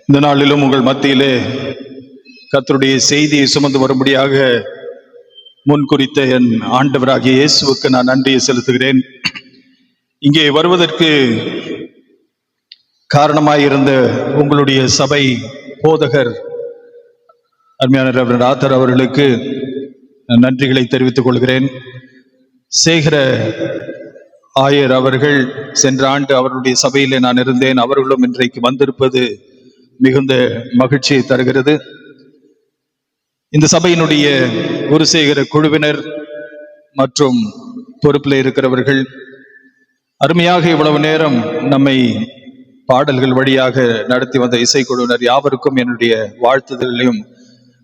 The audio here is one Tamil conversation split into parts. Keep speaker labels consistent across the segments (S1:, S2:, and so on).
S1: இந்த நாளிலும் உங்கள் மத்தியிலே கர்த்தருடைய செய்தியை சுமந்து வரும்படியாக முன்குறித்த என் ஆண்டவராகிய இயேசுவுக்கு நான் நன்றியை செலுத்துகிறேன். இங்கே வருவதற்கு காரணமாயிருந்த உங்களுடைய சபை போதகர் அருமையான ரெவரண்ட் ஆத்தர் அவர்களுக்கு நன்றிகளை தெரிவித்துக் கொள்கிறேன். சேகர ஆயர் அவர்கள் சென்ற ஆண்டு அவருடைய சபையிலே நான் இருந்தேன். அவர்களும் இன்றைக்கு வந்திருப்பது மிகுந்த மகிழ்ச்சியை தருகிறது. இந்த சபையினுடைய குருசேகர குழுவினர் மற்றும் பொறுப்பில் இருக்கிறவர்கள் அருமையாக இவ்வளவு நேரம் நம்மை பாடல்கள் வழியாக நடத்தி வந்த இசைக்குழுவினர் யாவருக்கும் என்னுடைய வாழ்த்துதலையும்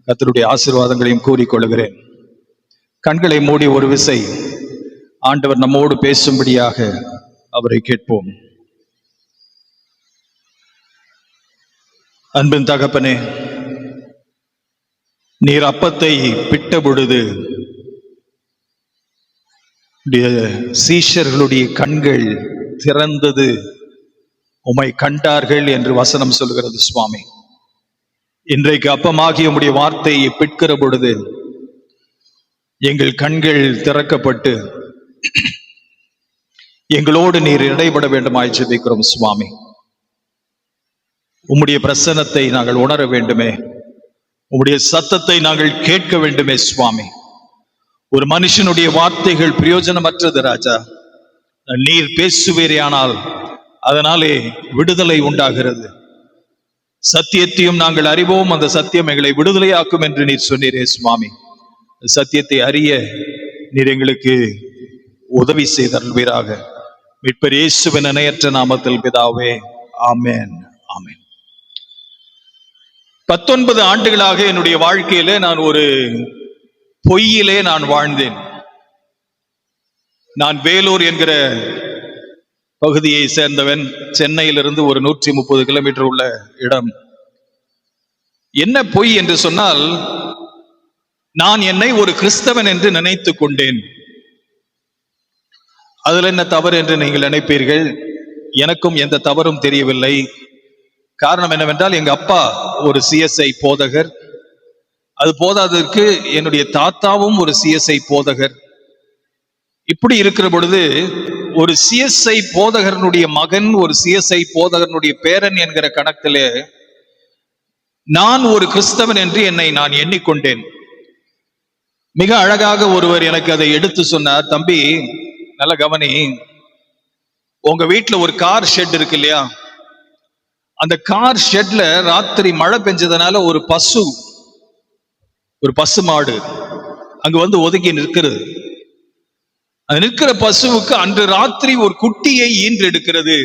S1: கர்த்தருடைய ஆசீர்வாதங்களையும் கூறிக்கொள்கிறேன். கண்களை மூடி ஒரு விசை ஆண்டவர் நம்மோடு பேசும்படியாக அவரை கேட்போம். அன்பின் தகப்பனே, நீர் அப்பத்தை பிட்ட பொழுது சீஷர்களுடைய கண்கள் திறந்தது, உம்மை கண்டார்கள் என்று வசனம் சொல்கிறது சுவாமி. இன்றைக்கு அப்பமாகிய உம்முடைய வார்த்தையை பிட்கிற பொழுது எங்கள் கண்கள் திறக்கப்பட்டு எங்களோடு நீர் இடைபட வேண்டுமாய் ஜெபிக்கிறோம் சுவாமி. உம்முடைய பிரசன்னத்தை நாங்கள் உணர வேண்டுமே, உம்முடைய சத்தத்தை நாங்கள் கேட்க வேண்டுமே சுவாமி. ஒரு மனுஷனுடைய வார்த்தைகள் பிரயோஜனமற்றது ராஜா. நீர் பேசுவீரேயானால் அதனாலே விடுதலை உண்டாகிறது. சத்தியத்தையும் நாங்கள் அறிவோம், அந்த சத்தியம் எங்களை விடுதலையாக்கும் என்று நீர் சொன்னீரே சுவாமி. சத்தியத்தை அறிய நீர் எங்களுக்கு உதவி செய்தருள்வீராக. மீட்பர் இயேசுவின் இணையற்ற நாமத்தில் பிதாவே, ஆமென், ஆமென். 19 ஆண்டுகளாக என்னுடைய வாழ்க்கையிலே நான் ஒரு பொய்யிலே நான் வாழ்ந்தேன். நான் வேலூர் என்கிற பகுதியை சேர்ந்தவன். சென்னையிலிருந்து ஒரு 130 கிலோமீட்டர் உள்ள இடம். என்ன பொய் என்று சொன்னால், நான் என்னை ஒரு கிறிஸ்தவன் என்று நினைத்துக் கொண்டேன். அதில் என்ன தவறு என்று நீங்கள் நினைப்பீர்கள். எனக்கும் எந்த தவறும் தெரியவில்லை. காரணம் என்னவென்றால், எங்க அப்பா ஒரு சிஎஸ்ஐ போதகர். அது போதாததற்கு என்னுடைய தாத்தாவும் ஒரு சிஎஸ்ஐ போதகர். இப்படி இருக்கிற பொழுது ஒரு சிஎஸ்ஐ போதகரனுடைய மகன், ஒரு சிஎஸ்ஐ போதகரனுடைய பேரன் என்கிற கணக்கிலே நான் ஒரு கிறிஸ்தவன் என்று என்னை நான் எண்ணிக்கொண்டேன். மிக அழகாக ஒருவர் எனக்கு அதை எடுத்து சொன்னார். தம்பி, நல்ல கவனி, உங்க வீட்டுல ஒரு கார் ஷெட் இருக்கு இல்லையா, அந்த கார் ஷெட்ல ராத்திரி மழை பெஞ்சதுனால ஒரு பசு மாடு அங்க வந்து ஒதுங்கி நிற்கிறது. அது நிற்கிற பசுவுக்கு அன்று ராத்திரி ஒரு குட்டியை ஈன்றெடுக்கிறது.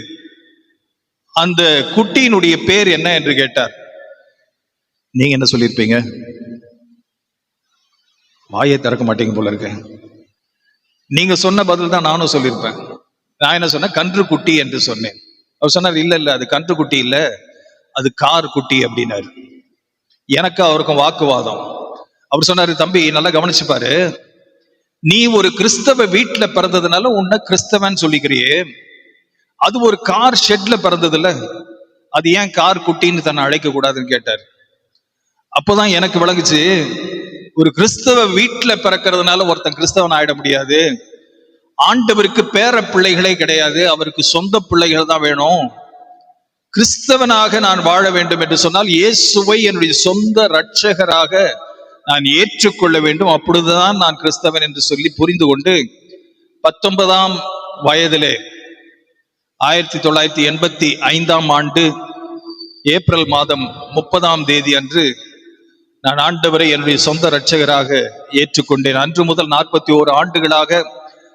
S1: அந்த குட்டியினுடைய பேர் என்ன என்று கேட்டார். நீங்க என்ன சொல்லியிருப்பீங்க? வாயை திறக்க மாட்டீங்க போல இருக்க. நீங்க சொன்ன பதில் தான் நானும் சொல்லியிருப்பேன். நான் என்ன சொன்னேன்? கன்று குட்டி என்று சொன்னேன். அவர் சொன்னார், இல்ல இல்ல, அது கன்று குட்டி இல்ல, அது கார் குட்டி அப்படின்னாரு. எனக்கு அவருக்கும் வாக்குவாதம். அவர் சொன்னாரு, தம்பி நல்லா கவனிச்சு பாரு, நீ ஒரு கிறிஸ்தவ வீட்டுல பிறந்ததுனால உன்னை கிறிஸ்தவன் சொல்லிக்கிறியே, அது ஒரு கார் ஷெட்ல பிறந்தது இல்ல, அது ஏன் கார் குட்டின்னு தன்னை அழைக்க கூடாதுன்னு கேட்டார். அப்போதான் எனக்கு விளங்குச்சு, ஒரு கிறிஸ்தவ வீட்டுல பிறக்கிறதுனால ஒருத்தன் கிறிஸ்தவன் ஆயிட முடியாது. ஆண்டவருக்கு பேர பிள்ளைகளே கிடையாது, அவருக்கு சொந்த பிள்ளைகள் தான் வேணும். கிறிஸ்தவனாக நான் வாழ வேண்டும் என்று சொன்னால் இயேசுவை என்னுடைய சொந்த இரட்சகராக நான் ஏற்றுக்கொள்ள வேண்டும். அப்பொழுதுதான் நான் கிறிஸ்தவன் என்று சொல்லி புரிந்து கொண்டு 19ஆம் வயதிலே 1985ஆம் ஆண்டு ஏப்ரல் மாதம் 30ஆம் தேதி அன்று நான் ஆண்டவரை என்னுடைய சொந்த இரட்சகராக ஏற்றுக்கொண்டேன். அன்று முதல் 41 ஆண்டுகளாக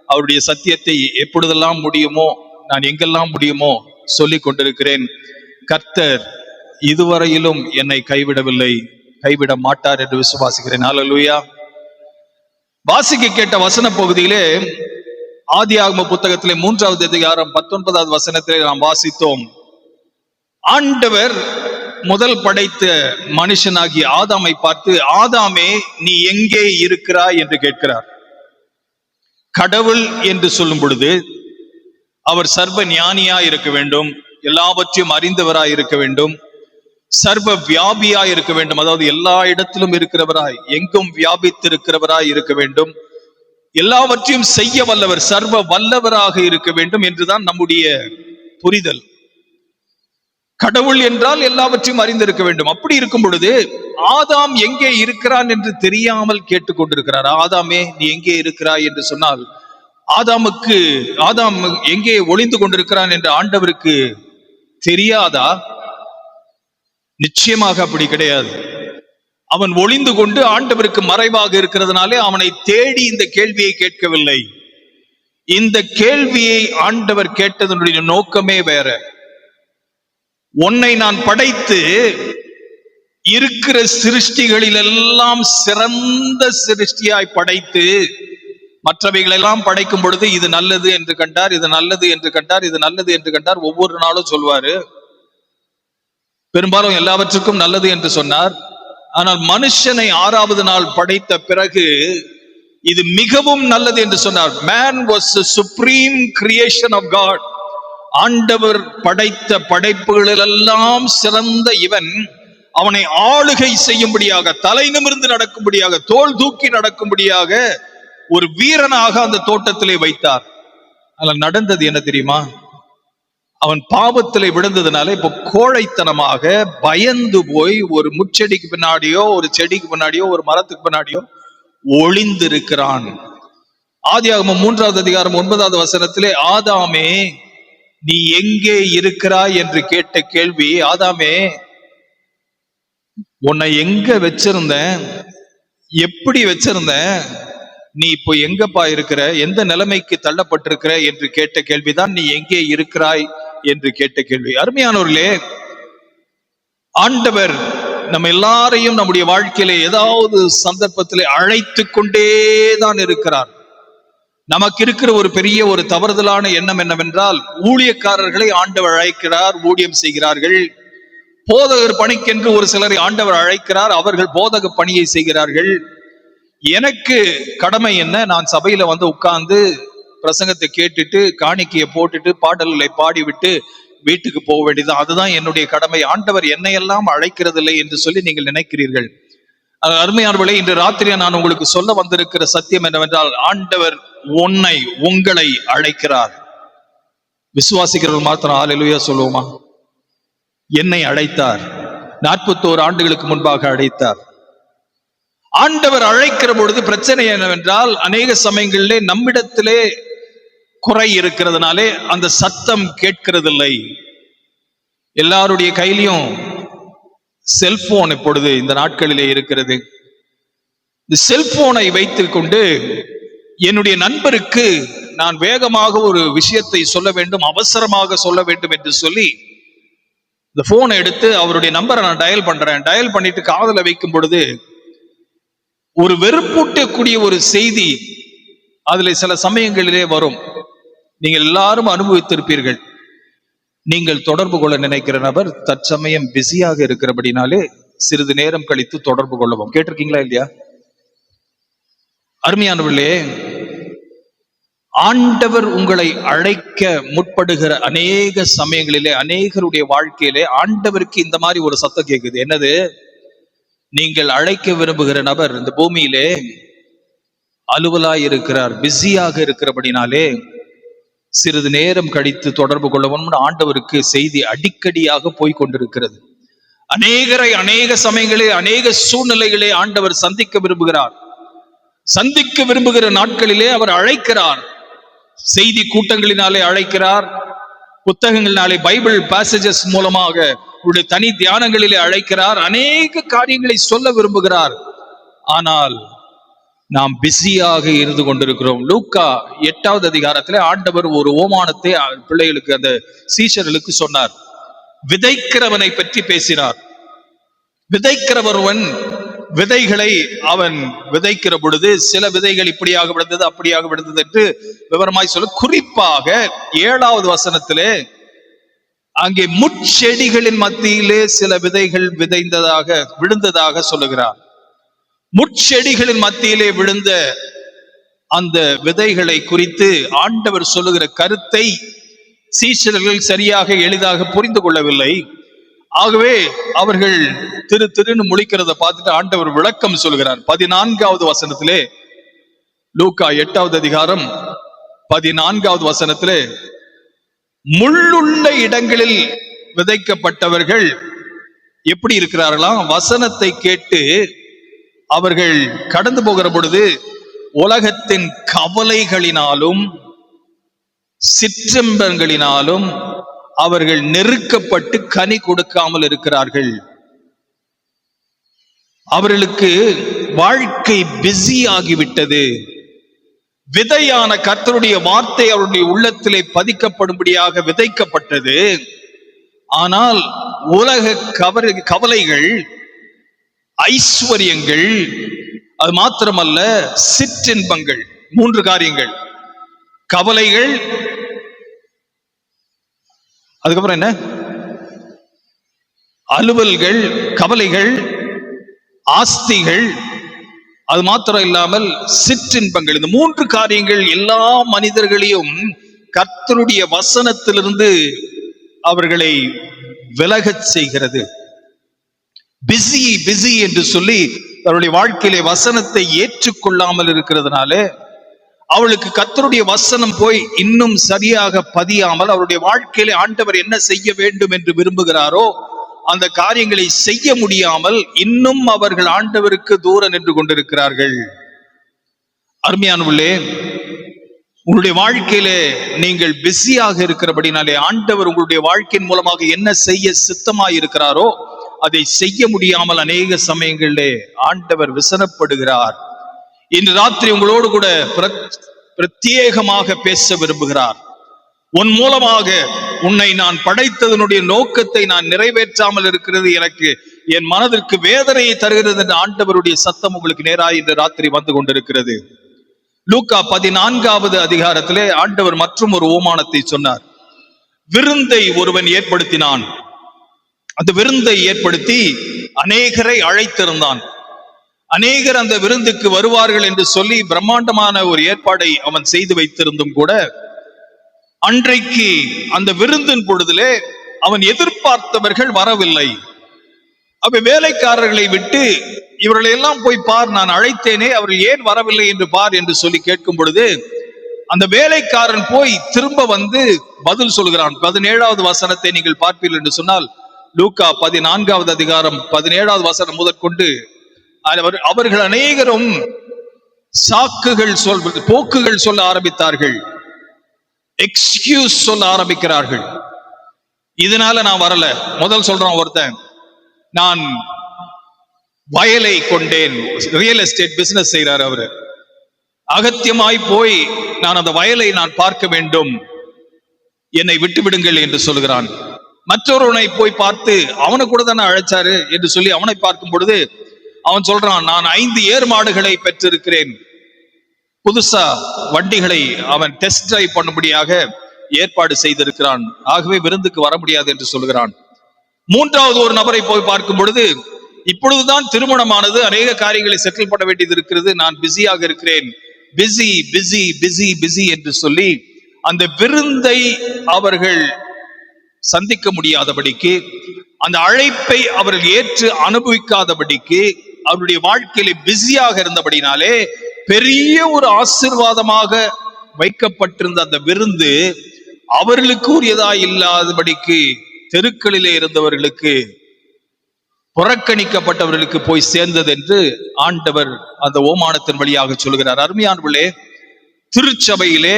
S1: அவருடைய சத்தியத்தை எப்பொழுதெல்லாம் முடியுமோ, நான் எங்கெல்லாம் முடியுமோ சொல்லிக் கொண்டிருக்கிறேன். கர்த்தர் இதுவரையிலும் என்னை கைவிடவில்லை, கைவிட மாட்டார் என்று விசுவாசிக்கிறேன். ஹல்லேலூயா. வாசிக்க கேட்ட வசன பகுதியிலே ஆதியாகம புத்தகத்திலே 3வது அதிகாரம் 19வது வசனத்திலே நாம் வாசித்தோம். ஆண்டவர் முதல் படைத்த மனுஷனாகிய ஆதாமை பார்த்து, ஆதாமே நீ எங்கே இருக்கிறாய் என்று கேட்கிறார். கடவுள் என்று சொல்லும் பொழுது அவர் சர்வ ஞானியாய் இருக்க வேண்டும், எல்லாவற்றையும் அறிந்தவராய் இருக்க வேண்டும், சர்வ வியாபியாய் இருக்க வேண்டும். அதாவது எல்லா இடத்திலும் இருக்கிறவராய், எங்கும் வியாபித்து இருக்கிறவராய் இருக்க வேண்டும். எல்லாவற்றையும் செய்ய வல்லவர், சர்வ வல்லவராக இருக்க வேண்டும் என்றுதான் நம்முடைய புரிதல். கடவுள் என்றால் எல்லாவற்றையும் அறிந்திருக்க வேண்டும். அப்படி இருக்கும் பொழுது ஆதாம் எங்கே இருக்கிறான் என்று தெரியாமல் கேட்டுக்கொண்டிருக்கிறார். ஆதாமே, நீ எங்கே இருக்கிறாய் என்று சொன்னால், ஆதாம் எங்கே ஒளிந்து கொண்டிருக்கிறான் என்று ஆண்டவருக்கு தெரியாதா? நிச்சயமாக அப்படி கிடையாது. அவன் ஒளிந்து கொண்டு ஆண்டவருக்கு மறைவாக இருக்கிறதுனாலே அவனை தேடி இந்த கேள்வியை கேட்கவில்லை. இந்த கேள்வியை ஆண்டவர் கேட்டதனுடைய நோக்கமே வேற. உன்னை நான் படைத்து இருக்கிற சிருஷ்டிகளில் எல்லாம் சிறந்த சிருஷ்டியாய் படைத்து, மற்றவைகளெல்லாம் படைக்கும் பொழுது இது நல்லது என்று கண்டார், இது நல்லது என்று கண்டார், இது நல்லது என்று கண்டார். ஒவ்வொரு நாளும் சொல்வாரு. பெரும்பாலும் எல்லாவற்றுக்கும் நல்லது என்று சொன்னார். ஆனால் மனுஷனை 6வது நாள் படைத்த பிறகு இது மிகவும் நல்லது என்று சொன்னார். Man was the supreme creation of God. ஆண்டவர் படைத்த படைப்புகளெல்லாம் சிறந்த இவன் அவனை ஆளுகை செய்யும்படியாக, தலை நிமிர்ந்து நடக்கும்படியாக, தோள் தூக்கி நடக்கும்படியாக ஒரு வீரனாக அந்த தோட்டத்திலே வைத்தார். அதில் நடந்தது என்ன தெரியுமா? அவன் பாவத்திலே விழுந்ததுனால இப்ப கோழைத்தனமாக பயந்து போய் ஒரு முச்செடிக்கு பின்னாடியோ, ஒரு செடிக்கு பின்னாடியோ, ஒரு மரத்துக்கு பின்னாடியோ ஒளிந்திருக்கிறான். ஆதியாகமம் 3வது அதிகாரம் 9வது வசனத்திலே, ஆதாமே நீ எங்கே இருக்கிறாய் என்று கேட்ட கேள்வி, ஆதாமே உன்னை எங்க வச்சிருந்தேன், எப்படி வச்சிருந்தேன், நீ இப்போ எங்கப்பா இருக்கிற, எந்த நிலைமைக்கு தள்ளப்பட்டிருக்கிற என்று கேட்ட கேள்விதான் நீ எங்கே இருக்கிறாய் என்று கேட்ட கேள்வி. அருமையானவர்களே, ஆண்டவர் நம்ம எல்லாரையும் நம்முடைய வாழ்க்கையில ஏதாவது சந்தர்ப்பத்திலே அழைத்து கொண்டேதான் இருக்கிறார். நமக்கு இருக்கிற ஒரு பெரிய ஒரு தவறுதலான எண்ணம் என்னவென்றால், ஊழியக்காரர்களை ஆண்டவர் அழைக்கிறார், ஊழியம் செய்கிறார்கள். போதகர் பணிக்கென்று ஒரு சிலரை ஆண்டவர் அழைக்கிறார், அவர்கள் போதக பணியை செய்கிறார்கள். எனக்கு கடமை என்ன? நான் சபையில வந்து உட்கார்ந்து பிரசங்கத்தை கேட்டுட்டு காணிக்கையை போட்டுட்டு பாடல்களை பாடிவிட்டு வீட்டுக்கு போக வேண்டியது, அதுதான் என்னுடைய கடமை. ஆண்டவர் என்னையெல்லாம் அழைக்கிறதில்லை என்று சொல்லி நீங்கள் நினைக்கிறீர்கள். அருமையானவர்களே, இன்று ராத்திரியா நான் உங்களுக்கு சொல்ல வந்திருக்கிற சத்தியம் என்னவென்றால், ஆண்டவர் உங்களை அழைக்கிறார். விசுவாசிக்கிறவர்கள் மாத்திரம் ஹல்லேலூயா சொல்லுவோமா? என்னை அழைத்தார், 41 ஆண்டுகளுக்கு முன்பாக அழைத்தார். ஆண்டவர் அழைக்கிற பொழுது பிரச்சனை என்னவென்றால், அநேக சமயங்களிலே நம்மிடத்திலே குறை இருக்கிறதுனாலே அந்த சத்தம் கேட்கிறதில்லை. எல்லாருடைய கையிலையும் செல்போன் இப்பொழுது இந்த நாட்களிலே இருக்கிறது. இந்த செல்போனை வைத்துக் கொண்டு என்னுடைய நண்பருக்கு நான் வேகமாக ஒரு விஷயத்தை சொல்ல வேண்டும், அவசரமாக சொல்ல வேண்டும் என்று சொல்லி இந்த போனை எடுத்து அவருடைய நம்பரை நான் டயல் பண்றேன். டயல் பண்ணிட்டு காதுல வைக்கும் பொழுது ஒரு வெறுப்பூட்டக்கூடிய ஒரு செய்தி அதுல சில சமயங்களிலே வரும். நீங்கள் எல்லாரும் அனுபவித்திருப்பீர்கள். நீங்கள் தொடர்பு கொள்ள நினைக்கிற நபர் தற்சமயம் பிஸியாக இருக்கிறபடினாலே சிறிது நேரம் கழித்து தொடர்பு கொள்ளவும். கேட்டிருக்கீங்களா இல்லையா? அருமையானவர்களே, ஆண்டவர் உங்களை அழைக்க முற்படுகிற அநேக சமயங்களிலே, அநேகருடைய வாழ்க்கையிலே ஆண்டவருக்கு இந்த மாதிரி ஒரு சத்தம் கேட்குது. என்னது? நீங்கள் அழைக்க விரும்புகிற நபர் இந்த பூமியிலே அலுவலாய் இருக்கிறார், பிஸியாக இருக்கிறபடினாலே சிறிது நேரம் கழித்து தொடர்பு கொள்ளவும் ஆண்டவருக்கு செய்தி அடிக்கடியாக போய்கொண்டிருக்கிறது. அநேகரை அநேக சமயங்களில் அநேக சூழ்நிலைகளே ஆண்டவர் சந்திக்க விரும்புகிறார். சந்திக்க விரும்புகிற நாட்களிலே அவர் அழைக்கிறார். செய்தி கூட்டங்களினாலே அழைக்கிறார், புத்தகங்களினாலே, பைபிள் பாசேஜஸ் மூலமாக, உடைய தனி தியானங்களிலே அழைக்கிறார், அநேக காரியங்களை சொல்ல விரும்புகிறார். ஆனால் நாம் பிஸியாக இருந்து கொண்டிருக்கிறோம். லூக்கா 8வது அதிகாரத்திலே ஆண்டவர் ஒரு ஓமானத்தை பிள்ளைகளுக்கு, அந்த சீஷர்களுக்கு சொன்னார். விதைக்கிறவனை பற்றி பேசினார். விதைக்கிறவன் விதைகளை அவன் விதைக்கிற பொழுது சில விதைகள் இப்படியாக விழுந்தது, அப்படியாக விழுந்தது என்று விவரமாய் சொல்ல, குறிப்பாக 7வது வசனத்திலே அங்கே முட்செடிகளின் மத்தியிலே சில விதைகள் விழுந்ததாக சொல்லுகிறார். முட்செடிகளின் மத்தியிலே விழுந்த அந்த விதைகளை குறித்து ஆண்டவர் சொல்லுகிற கருத்தை சீஷர்கள் சரியாக எளிதாக புரிந்து கொள்ளவில்லை. ஆகவே அவர்கள் திருன்னு முழிக்கிறத பார்த்துட்டு ஆண்டவர் விளக்கம் சொல்கிறார். 14வது வசனத்திலே, லூக்கா 8வது அதிகாரம் 14வது வசனத்திலே, முள்ளுள்ள இடங்களில் விதைக்கப்பட்டவர்கள் எப்படி இருக்கிறார்களாம்? வசனத்தை கேட்டு அவர்கள் கடந்து போகிற பொழுது உலகத்தின் கவலைகளினாலும் சிற்றம்பங்களினாலும் அவர்கள் நெருக்கப்பட்டு கனி கொடுக்காமல் இருக்கிறார்கள். அவர்களுக்கு வாழ்க்கை பிஸி ஆகிவிட்டது. விதையான கர்த்தருடைய வார்த்தை அவருடைய உள்ளத்திலே பதிக்கப்படும்படியாக விதைக்கப்பட்டது. ஆனால் உலக கவலைகள், ஐஸ்வர்யங்கள், அது மாத்திரமல்ல சிற்றின்பங்கள், 3 காரியங்கள். கவலைகள், அதுக்கப்புறம் என்ன? அலுவல்கள், கவலைகள், ஆஸ்திகள், அது மாத்திரம் இல்லாமல் சிற்றின்பங்கள். இந்த 3 காரியங்கள் எல்லா மனிதர்களையும் கர்த்தருடைய வசனத்திலிருந்து அவர்களை விலகச் செய்கிறது. பிஸி பிஸி என்று சொல்லி அவருடைய வாழ்க்கையிலே வசனத்தை ஏற்றுக்கொள்ளாமல் இருக்கிறதுனால அவளுக்கு கர்த்தருடைய வசனம் போய் இன்னும் சரியாக பதியாமல் அவருடைய வாழ்க்கையிலே ஆண்டவர் என்ன செய்ய வேண்டும் என்று விரும்புகிறாரோ அந்த காரியங்களை செய்ய முடியாமல் இன்னும் அவர்கள் ஆண்டவருக்கு தூரம் நின்று கொண்டிருக்கிறார்கள். அருமையானவர்களே, உங்களுடைய வாழ்க்கையிலே நீங்கள் பிஸியாக இருக்கிறபடினாலே ஆண்டவர் உங்களுடைய வாழ்க்கையின் மூலமாக என்ன செய்ய சித்தமாய் இருக்கிறாரோ அதை செய்ய முடியாமல் அநேக சமயங்களிலே ஆண்டவர் விசனப்படுகிறார். இன்று ராத்திரி உங்களோடு கூட பிரத்யேகமாக பேச விரும்புகிறார். உன் மூலமாக உன்னை நான் படைத்ததனுடைய நோக்கத்தை நான் நிறைவேற்றாமல் இருக்கிறது, எனக்கு என் மனதிற்கு வேதனையை தருகிறது என்ற ஆண்டவருடைய சத்தம் உங்களுக்கு நேராக இந்த ராத்திரி வந்து கொண்டிருக்கிறது. லூக்கா 14வது அதிகாரத்திலே ஆண்டவர் மற்றும் ஒரு ஓமானத்தை சொன்னார். விருந்தை ஒருவன் ஏற்படுத்தினான். அந்த விருந்தை ஏற்படுத்தி அநேகரை அழைத்திருந்தான். அநேகர் அந்த விருந்துக்கு வருவார்கள் என்று சொல்லி பிரம்மாண்டமான ஒரு ஏற்பாடை அவன் செய்து வைத்திருந்தும் கூட அன்றைக்கு அந்த விருந்தின் பொழுதிலே அவன் எதிர்பார்த்தவர்கள் வரவில்லை. அப்ப வேலைக்காரர்களை விட்டு இவர்களை எல்லாம் போய் பார், நான் அழைத்தேனே, அவர்கள் ஏன் வரவில்லை என்று பார் என்று சொல்லி கேட்கும் பொழுது அந்த வேலைக்காரன் போய் திரும்ப வந்து பதில் சொல்கிறான். 17வது வசனத்தை நீங்கள் பார்ப்பீர்கள் என்று சொன்னால், லூக்கா 14வது அதிகாரம் 17வது வசனம் முதற்கொண்டு அவர்கள் அநேகரும் சாக்குகள் போக்குகள் சொல்ல ஆரம்பித்தார்கள், எக்ஸ்கியூஸ் சொல்ல ஆரம்பிக்கிறார்கள். இதனால நான் வரல. முதல் சொல்றான் ஒருத்தன், நான் வயலை கொண்டேன், ரியல் எஸ்டேட் பிசினஸ் செய்யறாரு அவரு, அகத்தியமாய் போய் நான் அந்த வயலை நான் பார்க்க வேண்டும், என்னை விட்டு விடுங்கள் என்று சொல்கிறான். மற்றொருவனை போய் பார்த்து, அவனை கூட தானே அழைச்சாரு என்று சொல்லி அவனை பார்க்கும் பொழுது அவன் சொல்றான், நான் 5 ஏர் மாடுகளை பெற்றிருக்கிறேன், புதுசா வண்டிகளை அவன் டெஸ்ட் டிரைவ் பண்ணும்படியாக ஏற்பாடு செய்திருக்கிறான், ஆகவே விருந்துக்கு வர முடியாது என்று சொல்கிறான். 3வது ஒரு நபரை போய் பார்க்கும் பொழுது, இப்பொழுதுதான் திருமணமானது, அநேக காரியங்களை செட்டில் பண்ண வேண்டியது இருக்கிறது, நான் பிஸியாக இருக்கிறேன், பிஸி பிஸி பிஸி பிஸி என்று சொல்லி அந்த விருந்தை அவர்கள் சந்திக்க முடியாதபடிக்கு, அந்த அழைப்பை அவர்கள் ஏற்று அனுபவிக்காதபடிக்கு, அவருடைய வாழ்க்கையில பிஸியாக இருந்தபடினாலே பெரிய ஒரு ஆசீர்வாதமாக வைக்கப்பட்டிருந்த அந்த விருந்து அவர்களுக்கு உரியதா இல்லாதபடிக்கு தெருக்களிலே இருந்தவர்களுக்கு, புறக்கணிக்கப்பட்டவர்களுக்கு போய் சேர்ந்தது என்று ஆண்டவர் அந்த ஓமானத்தின் வழியாக சொல்கிறார். அருமையானவர்களே, திருச்சபையிலே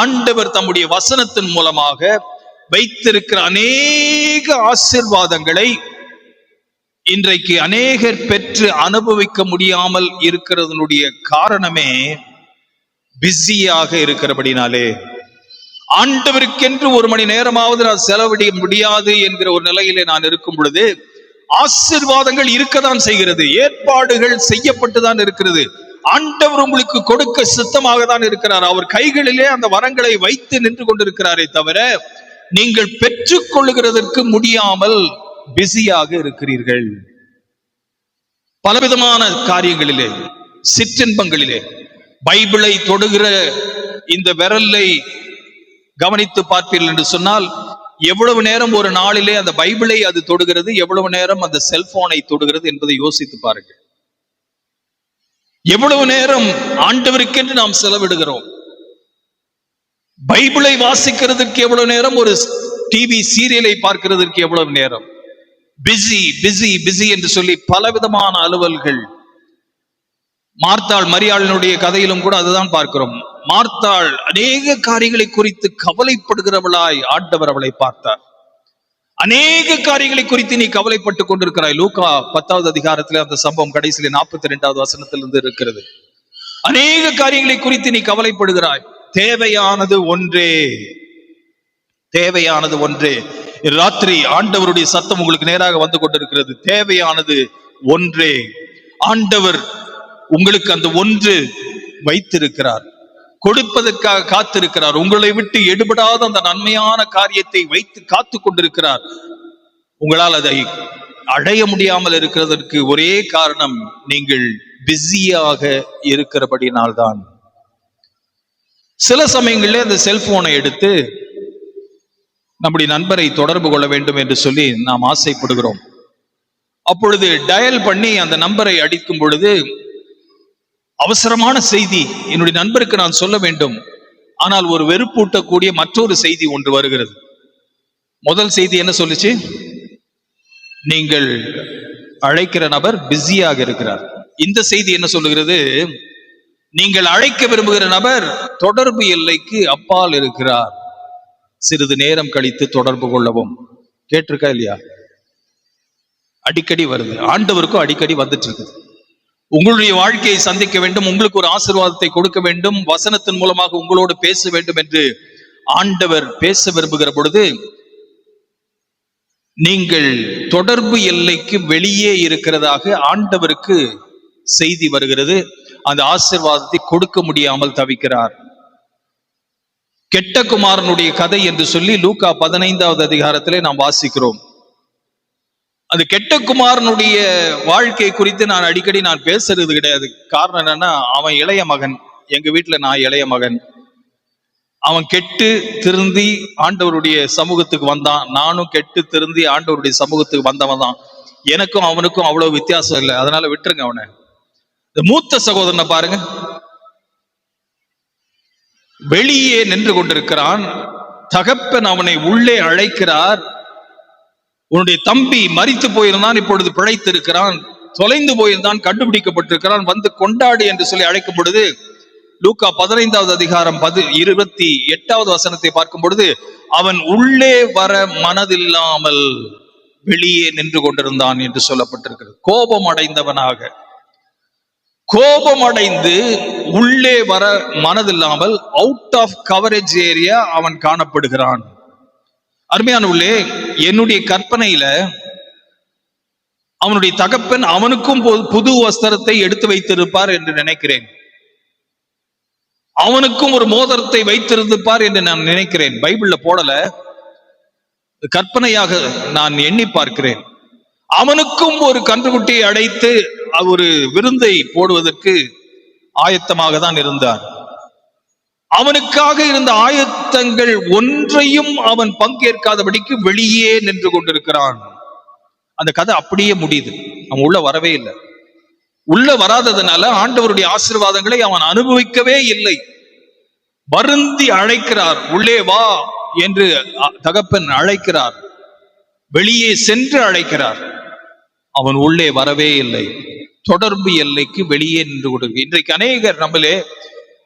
S1: ஆண்டவர் தம்முடைய வசனத்தின் மூலமாக வைத்திருக்கிற அநேக ஆசீர்வாதங்களை இன்றைக்கு அநேகர் பெற்று அனுபவிக்க முடியாமல் இருக்கிறதனுடைய காரணமே பிஸியாக இருக்கிறபடினாலே. ஆண்டவருக்கென்று 1 மணி நேரமாவது நான் செலவிட முடியாது என்கிற ஒரு நிலையிலே நான் இருக்கும் பொழுது ஆசீர்வாதங்கள் இருக்கத்தான் செய்கிறது, ஏற்பாடுகள் செய்யப்பட்டுதான் இருக்கிறது, ஆண்டவர் உங்களுக்கு கொடுக்க சித்தமாக தான் இருக்கிறார், அவர் கைகளிலே அந்த வரங்களை வைத்து நின்று கொண்டிருக்கிறாரே தவிர நீங்கள் பெற்றுக் கொள்ளுகிறதற்கு முடியாமல் பிஸியாக இருக்கிறீர்கள். பலவிதமான காரியங்களிலே, சிற்றின்பங்களிலே, பைபிளை தொடுகிற இந்த விரலை கவனித்து பார்ப்பீர்கள் என்று சொன்னால் எவ்வளவு நேரம் ஒரு நாளிலே அந்த பைபிளை அது தொடுகிறது, எவ்வளவு நேரம் அந்த செல்போனை தொடுகிறது என்பதை யோசித்து பாருங்கள். எவ்வளவு நேரம் ஆண்டவருக்கென்று நாம் செலவிடுகிறோம்? பைபிளை வாசிக்கிறதுக்கு எவ்வளவு நேரம், ஒரு டிவி சீரியலை பார்க்கிறதுக்கு எவ்வளவு நேரம்? பிஸி பிஸி பிஸி என்று சொல்லி பலவிதமான அலுவல்கள். மார்த்தாள் மரியாளினுடைய கதையிலும் கூட அதுதான் பார்க்கிறோம். மார்த்தாள் அநேக காரியங்களை குறித்து கவலைப்படுகிறவளாய் ஆண்டவர் அவளை பார்த்தார். அநேக காரியங்களை குறித்து நீ கவலைப்பட்டுக் கொண்டிருக்கிறாய். லூக்கா 10வது அதிகாரத்தில் அந்த சம்பவம் கடைசியில 42வது வசனத்திலிருந்து இருக்கிறது. அநேக காரியங்களை குறித்து நீ கவலைப்படுகிறாய். தேவையானது ஒன்றே, தேவையானது ஒன்றே. ராத்திரி ஆண்டவருடைய சத்தம் உங்களுக்கு நேராக வந்து கொண்டிருக்கிறது. தேவையானது ஒன்றே. ஆண்டவர் உங்களுக்கு அந்த ஒன்று வைத்திருக்கிறார், கொடுப்பதற்காக காத்திருக்கிறார். உங்களை விட்டு எடுபடாத அந்த நன்மையான காரியத்தை வைத்து காத்து கொண்டிருக்கிறார். உங்களால் அதை அடைய முடியாமல் இருக்கிறதற்கு ஒரே காரணம், நீங்கள் பிஸியாக இருக்கிறபடினால்தான். சில சமயங்களில் அந்த செல்போனை எடுத்து நம்முடைய நண்பரை தொடர்பு கொள்ள வேண்டும் என்று சொல்லி நாம் ஆசைப்படுகிறோம். அப்பொழுது டயல் பண்ணி அந்த நம்பரை அடிக்கும் பொழுது, அவசரமான செய்தி என்னுடைய நண்பருக்கு நான் சொல்ல வேண்டும், ஆனால் ஒரு வெறுப்பூட்டக்கூடிய மற்றொரு செய்தி ஒன்று வருகிறது. முதல் செய்தி என்ன சொல்லுச்சு? நீங்கள் அழைக்கிற நபர் பிஸியாக இருக்கிறார். இந்த செய்தி என்ன சொல்லுகிறது? நீங்கள் அழைக்க விரும்புகிற நபர் தொடர்பு எல்லைக்கு அப்பால் இருக்கிறார், சிறிது நேரம் கழித்து தொடர்பு கொள்ளவும். கேட்டிருக்கா இல்லையா? அடிக்கடி வருது. ஆண்டவருக்கும் அடிக்கடி வந்துட்டு இருக்குது. உங்களுடைய வாழ்க்கையை சந்திக்க வேண்டும், உங்களுக்கு ஒரு ஆசீர்வாதத்தை கொடுக்க வேண்டும், வசனத்தின் மூலமாக உங்களோடு பேச வேண்டும் என்று ஆண்டவர் பேச விரும்புகிற பொழுது, நீங்கள் தொடர்பு எல்லைக்கு வெளியே இருக்கிறதாக ஆண்டவருக்கு செய்தி வருகிறது. அந்த ஆசீர்வாதத்தை கொடுக்க முடியாமல் தவிக்கிறார். கெட்ட குமாரனுடைய கதை என்று சொல்லி லூக்கா 15வது அதிகாரத்திலே நாம் வாசிக்கிறோம். அது கெட்ட குமாரனுடைய வாழ்க்கை குறித்து நான் அடிக்கடி பேசுறது கிடையாது. காரணம் என்னன்னா, அவன் இளைய மகன். எங்க வீட்டுல நான் இளைய மகன். அவன் கெட்டு திருந்தி ஆண்டவருடைய சமூகத்துக்கு வந்தான். நானும் கெட்டு திருந்தி ஆண்டவருடைய சமூகத்துக்கு வந்தவன் தான். எனக்கும் அவனுக்கும் அவ்வளவு வித்தியாசம் இல்லை. அதனால விட்டுருங்க அவனை. இந்த மூத்த சகோதரனை பாருங்க, வெளியே நின்று கொண்டிருக்கிறான். தகப்பன் அவனை உள்ளே அழைக்கிறார். உன்னுடைய தம்பி மரித்து போயிருந்தான், இப்பொழுது பிழைத்திருக்கிறான். தொலைந்து போயிருந்தான், கண்டுபிடிக்கப்பட்டிருக்கிறான், வந்து கொண்டாடு என்று சொல்லி அழைக்கும் பொழுது, லூக்கா 15வது அதிகாரம் 28வது வசனத்தை பார்க்கும் பொழுது, அவன் உள்ளே வர மனதில்லாமல் வெளியே நின்று கொண்டிருந்தான் என்று சொல்லப்பட்டிருக்கிறது. கோபம் அடைந்தவனாக, கோபம் அடைந்து உள்ளே வர மனதில்லாமல் அவுட் ஆஃப் கவரேஜ் ஏரியா அவன் காணப்படுகிறான். அருமையான உள்ளே, என்னுடைய கற்பனையில அவனுடைய தகப்பன் அவனுக்கும் புது வஸ்திரத்தை எடுத்து வைத்திருப்பார் என்று நினைக்கிறேன். அவனுக்கும் ஒரு மோதிரத்தை வைத்திருப்பார் என்று நான் நினைக்கிறேன். பைபிள்ல போடல, கற்பனையாக நான் எண்ணி பார்க்கிறேன். அவனுக்கும் ஒரு கன்றுக்குட்டியை அடைத்து ஒரு விருந்தை போடுவதற்கு ஆயத்தமாக தான் இருந்தார். அவனுக்காக இருந்த ஆயத்தங்கள் ஒன்றையும் அவன் பங்கேற்காதபடிக்கு வெளியே நின்று கொண்டிருக்கிறான். அந்த கதை அப்படியே முடியுது. அவன் உள்ள வரவே இல்லை. உள்ள வராததுனால ஆண்டவருடைய ஆசீர்வாதங்களை அவன் அனுபவிக்கவே இல்லை. வருந்தி அழைக்கிறார், உள்ளே வா என்று தகப்பன் அழைக்கிறார், வெளியே சென்று அழைக்கிறார். அவன் உள்ளே வரவே இல்லை. தொடர்பு எல்லைக்கு வெளியே நின்று கொண்டு. இன்றைக்கு அநேகர் நம்மளே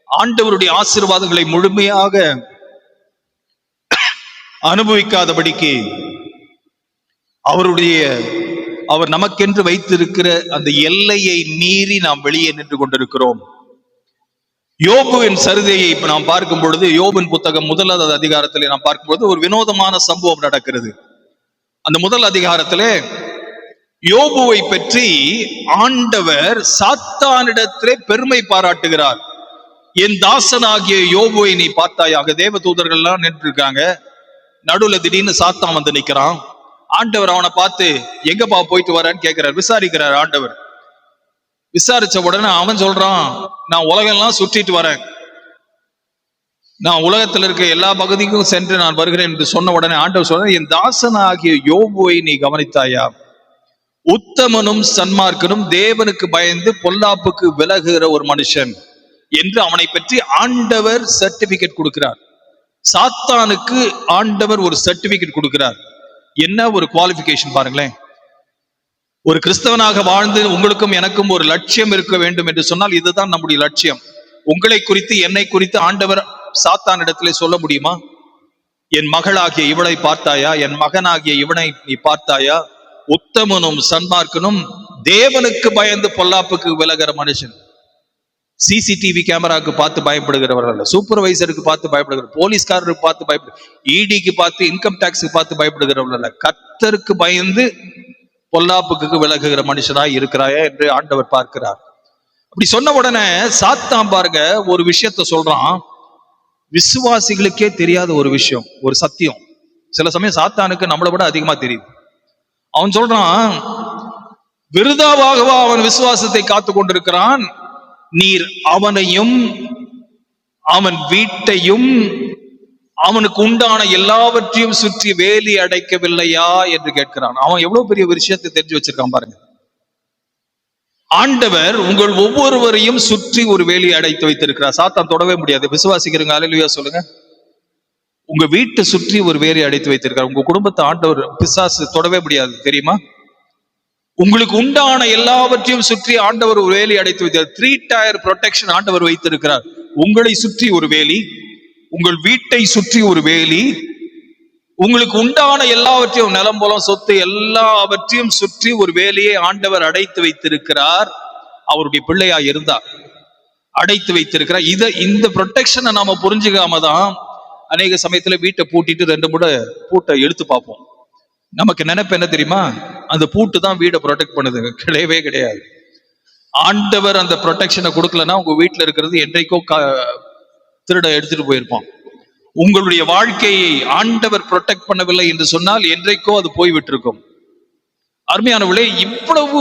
S1: ஆண்டவருடைய ஆசீர்வாதங்களை முழுமையாக அனுபவிக்காதபடிக்கு அவர் நமக்கென்று வைத்திருக்கிற அந்த எல்லையை மீறி நாம் வெளியே நின்று கொண்டிருக்கிறோம். யோபுவின் சரிதையை இப்ப நாம் பார்க்கும் பொழுது, யோபின் புத்தகம் 1வது அதிகாரத்திலே நாம் பார்க்கும்போது ஒரு வினோதமான சம்பவம் நடக்கிறது. அந்த முதல் அதிகாரத்திலே யோபுவை பற்றி ஆண்டவர் சாத்தானிடத்திலே பெருமை பாராட்டுகிறார். என் தாசனாகிய யோபுவை நீ பார்த்தாயாக. தேவ தூதர்கள்லாம் நின்று இருக்காங்க. நடுவுல திடீர்னு சாத்தான் வந்து நிக்கிறான். ஆண்டவர் அவனை பார்த்து, எங்கப்பா போயிட்டு வரேன்னு கேட்கிறார். விசாரிக்கிறார் ஆண்டவர். விசாரிச்ச உடனே அவன் சொல்றான், நான் உலகெல்லாம் சுற்றிட்டு வரேன். நான் உலகத்தில் இருக்க எல்லா பகுதிக்கும் சென்று நான் வருகிறேன் என்று சொன்ன உடனே ஆண்டவர் சொல்ற, என் தாசனாகிய யோபுவை நீ கவனித்தாயா? உத்தமனும் சன்மார்க்கனும் தேவனுக்கு பயந்து பொல்லாப்புக்கு விலகுகிற ஒரு மனுஷன் என்று அவனை பற்றி ஆண்டவர் சர்டிபிகேட் கொடுக்கிறார். சாத்தானுக்கு ஆண்டவர் ஒரு சர்டிபிகேட் கொடுக்கிறார். என்ன ஒரு குவாலிபிகேஷன் பாருங்களேன். ஒரு கிறிஸ்தவனாக வாழ்ந்து உங்களுக்கும் எனக்கும் ஒரு லட்சியம் இருக்க வேண்டும் என்று சொன்னால் இதுதான் நம்முடைய லட்சியம். உங்களை குறித்து என்னை குறித்து ஆண்டவர் சாத்தானிடத்திலே சொல்ல முடியுமா? என் மகளாகிய இவளை பார்த்தாயா? என் மகனாகிய இவனை நீ பார்த்தாயா? உத்தமனும் சன்மார்க்கனும் தேவனுக்கு பயந்து பொல்லாப்புக்கு விலகிற மனுஷன். சிசிடிவி கேமராவுக்கு பார்த்து பயப்படுகிறவர்கள் அல்ல, சூப்பர்வைசருக்கு பார்த்து பயப்படுகிற, போலீஸ்காரருக்கு பார்த்து பயப்படு, இடிக்கு பார்த்து, இன்கம் டாக்ஸுக்கு பார்த்து பயப்படுகிறவர்கள் அல்ல, கர்த்தருக்கு பயந்து பொல்லாப்புக்கு விலகுகிற மனுஷனாய் இருக்கிறாயா என்று ஆண்டவர் பார்க்கிறார். அப்படி சொன்ன உடனே சாத்தான் பாருங்க ஒரு விஷயத்த சொல்றான், விசுவாசிகளுக்கே தெரியாத ஒரு விஷயம், ஒரு சத்தியம். சில சமயம் சாத்தானுக்கு நம்மளை விட அதிகமா தெரியுது. அவன் சொல்றான், விருதாவாகவா அவன் விசுவாசத்தை காத்து கொண்டிருக்கிறான், நீர் அவனையும் அவன் வீட்டையும் அவனுக்கு உண்டான எல்லாவற்றையும் சுற்றி வேலி அடைக்கவில்லையா என்று கேட்கிறான். அவன் எவ்வளவு பெரிய விஷயத்தை தெரிஞ்சு வச்சிருக்கான் பாருங்க. ஆண்டவர் உங்கள் ஒவ்வொருவரையும் சுற்றி ஒரு வேலி அடைத்து வைத்திருக்கிறார். சாத்தான் தொடவே முடியாது. விசுவாசிக்கிறீங்க? அல்லேலூயா சொல்லுங்க. உங்க வீட்டை சுற்றி ஒரு வேலி அடைத்து வைத்திருக்கிறார். உங்க குடும்பத்தை ஆண்டவர் பிசாசு தொடவே முடியாது, தெரியுமா? உங்களுக்கு உண்டான எல்லாவற்றையும் சுற்றி ஆண்டவர் ஒரு வேலி அடைத்து வைத்தார். 3 டயர் ப்ரொடெக்ஷன் ஆண்டவர் வைத்திருக்கிறார். உங்களை சுற்றி ஒரு வேலி, உங்கள் வீட்டை சுற்றி ஒரு வேலி, உங்களுக்கு உண்டான எல்லாவற்றையும், நிலம் போலம் சொத்து எல்லாவற்றையும் சுற்றி ஒரு வேலையை ஆண்டவர் அடைத்து வைத்திருக்கிறார். அவருடைய பிள்ளையா இருந்தா அடைத்து வைத்திருக்கிறார். இந்த ப்ரொடெக்ஷனை நாம புரிஞ்சுக்காம தான் அநேக சமயத்துல வீட்டை பூட்டிட்டு 2 முறை பூட்டை எடுத்து பார்ப்போம். நமக்கு நினைப்பு என்ன தெரியுமா? அந்த பூட்டு தான் வீடை ப்ரொடெக்ட் பண்ணுதுங்க. கிடையவே கிடையாது. ஆண்டவர் அந்த ப்ரொடெக்ஷனை கொடுக்கலன்னா உங்க வீட்டுல இருக்கிறது என்றைக்கோ திருட எடுத்துட்டு போயிருப்பான். உங்களுடைய வாழ்க்கையை ஆண்டவர் ப்ரொடெக்ட் பண்ணவில்லை என்று சொன்னால் என்றைக்கோ அது போய்விட்டிருக்கும். அருமையானவர்களே, இவ்வளவு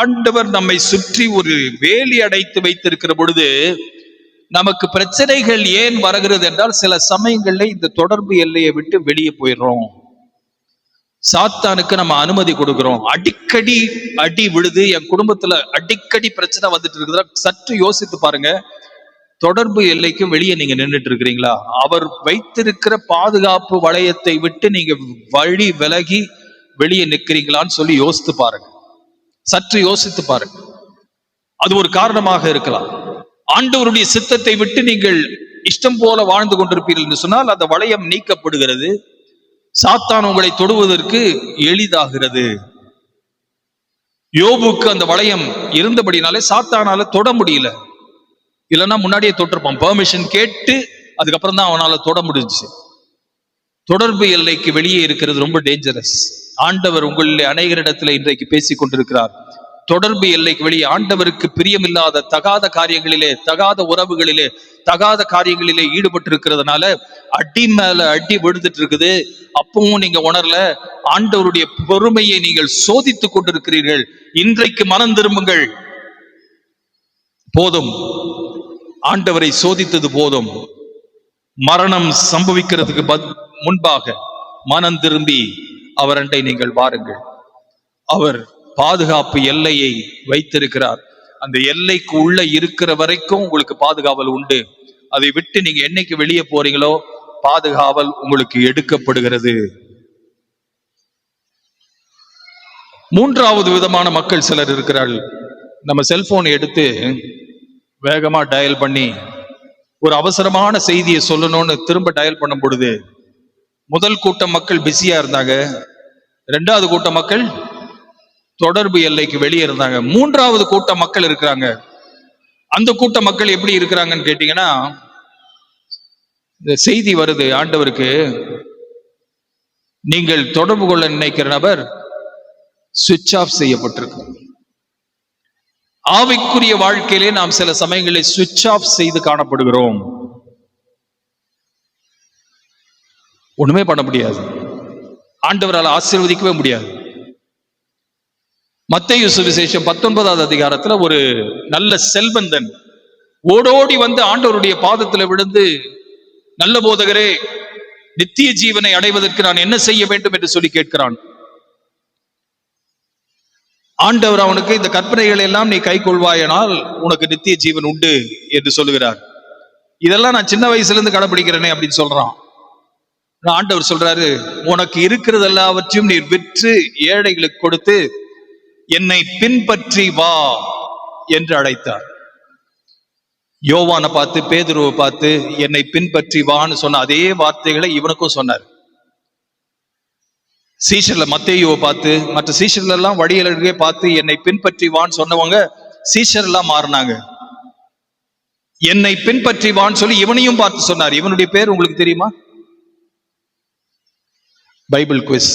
S1: ஆண்டவர் நம்மை சுற்றி ஒரு வேலி அடைத்து வைத்திருக்கிற பொழுது நமக்கு பிரச்சனைகள் ஏன் வருகிறது என்றால், சில சமயங்கள்ல இந்த தொடர்பு எல்லையை விட்டு வெளியே போயிடுறோம். சாத்தானுக்கு நம்ம அனுமதி கொடுக்கிறோம். அடிக்கடி அடி விழுது. என் குடும்பத்துல அடிக்கடி பிரச்சனை வந்துட்டு இருக்குதா? சற்று யோசித்து பாருங்க. தொடர்பு எல்லைக்கு வெளியே நீங்க நின்றுட்டு இருக்கிறீங்களா? அவர் வைத்திருக்கிற பாதுகாப்பு வளையத்தை விட்டு நீங்க வழி விலகி வெளியே நிற்கிறீங்களான்னு சொல்லி யோசித்து பாருங்க. சற்று யோசித்து பாருங்க. அது ஒரு காரணமாக இருக்கலாம். ஆண்டவருடைய சித்தத்தை விட்டு நீங்கள் இஷ்டம் போல வாழ்ந்து கொண்டிருப்பீர்கள் என்று சொன்னால் அந்த வளையம் நீக்கப்படுகிறது. சாத்தான் உங்களை தொடுவதற்கு எளிதாகிறது. யோபுக்கு அந்த வளையம் இருந்தபடினாலே சாத்தானால தொட முடியல. இல்லைன்னா முன்னாடியே தொட்டிருப்பான். பெர்மிஷன் கேட்டு அதுக்கப்புறம் தான் அவனால தொட முடிஞ்சுச்சு. தொடர்பு எல்லைக்கு வெளியே இருக்கிறது ரொம்ப டேஞ்சரஸ். ஆண்டவர் உங்களிலே அநேகரிடத்துல இன்றைக்கு பேசிக் கொண்டிருக்கிறார். தொடர்பு எல்லைக்கு வெளியே ஆண்டவருக்கு பிரியமில்லாத தகாத காரியங்களிலே, தகாத உறவுகளிலே, தகாத காரியங்களிலே ஈடுபட்டு இருக்கிறதுனால அடி மேல அடி விழுந்துட்டு இருக்குது. அப்பவும் நீங்க உணரல. ஆண்டவருடைய பொறுமையை நீங்கள் சோதித்துக் கொண்டிருக்கிறீர்கள். இன்றைக்கு மனம் திரும்புங்கள். போதும், ஆண்டவரை சோதித்தது போதும். மரணம் சம்பவிக்கிறதுக்கு முன்பாக மனம் திரும்பி அவரண்டை நீங்கள் வாருங்கள். அவர் பாதுகாப்பு எல்லையை வைத்திருக்கிறார். அந்த எல்லைக்கு உள்ள இருக்கிற வரைக்கும் உங்களுக்கு பாதுகாவல் உண்டு. அதை விட்டு நீங்க என்னைக்கு வெளியே போறீங்களோ பாதுகாவல் உங்களுக்கு எடுக்கப்படுகிறது. 3வது விதமான மக்கள் சிலர் இருக்கிறார்கள். நம்ம செல்போன் எடுத்து வேகமா டயல் பண்ணி ஒரு அவசரமான செய்தியை சொல்லணும்னு திரும்ப டயல் பண்ணும் பொழுது முதல் கூட்டம் மக்கள் பிஸியா இருந்தாங்க. 2வது கூட்ட மக்கள் தொடர்பு எல்லைக்கு வெளியே இருந்தாங்க. 3வது கூட்ட மக்கள் இருக்கிறாங்க. அந்த கூட்ட மக்கள் எப்படி இருக்கிறாங்கன்னு கேட்டீங்கன்னா, இந்த செய்தி வருது ஆண்டவருக்கு, நீங்கள் தொடர்பு கொள்ள நினைக்கிற நபர் சுவிட்ச் ஆஃப் செய்யப்பட்டிருக்கு. ஆவிக்குரிய வாழ்க்கையிலே நாம் சில சமயங்களில் சுவிட்ச் ஆஃப் செய்து காணப்படுகிறோம். ஒண்ணுமே பண்ண முடியாது. ஆண்டவரால் ஆசீர்வதிக்கவே முடியாது. மத்தேயு சுவிசேஷம் 19வது அதிகாரத்துல ஒரு நல்ல செல்வந்தன் ஓடோடி வந்து ஆண்டவருடைய பாதத்துல விழுந்து நல்ல போதகரே, நித்திய ஜீவனை அடைவதற்கு நான் என்ன செய்ய வேண்டும் என்று சொல்லி கேட்கிறான். ஆண்டவர் அவனுக்கு இந்த கற்பனைகளை எல்லாம் நீ கை கொள்வாயனால் உனக்கு நித்திய ஜீவன் உண்டு என்று சொல்லுகிறார். இதெல்லாம் நான் சின்ன வயசுல இருந்து கடைபிடிக்கிறேனே அப்படின்னு சொல்றான். ஆண்டவர் சொல்றாரு, உனக்கு இருக்கிறது எல்லாவற்றையும் நீர் விற்று ஏழைகளுக்கு கொடுத்து என்னை பின்பற்றி வா என்று அழைத்தார். யோவானை பார்த்து, பேதுருவை பார்த்து என்னை பின்பற்றி வான்னு சொன்ன அதே வார்த்தைகளை இவனுக்கும் சொன்னார். சீஷர்ல மத்தேயுவை பார்த்து, மற்ற சீஷர்கள் எல்லாம் வழியழகே பார்த்து என்னை பின்பற்றி வான்னு சொன்னவங்க சீஷர் எல்லாம் மாறினாங்க. என்னை பின்பற்றி வான்னு சொல்லி இவனையும் பார்த்து சொன்னார். இவனுடைய பேர் உங்களுக்கு தெரியுமா? Bible quiz.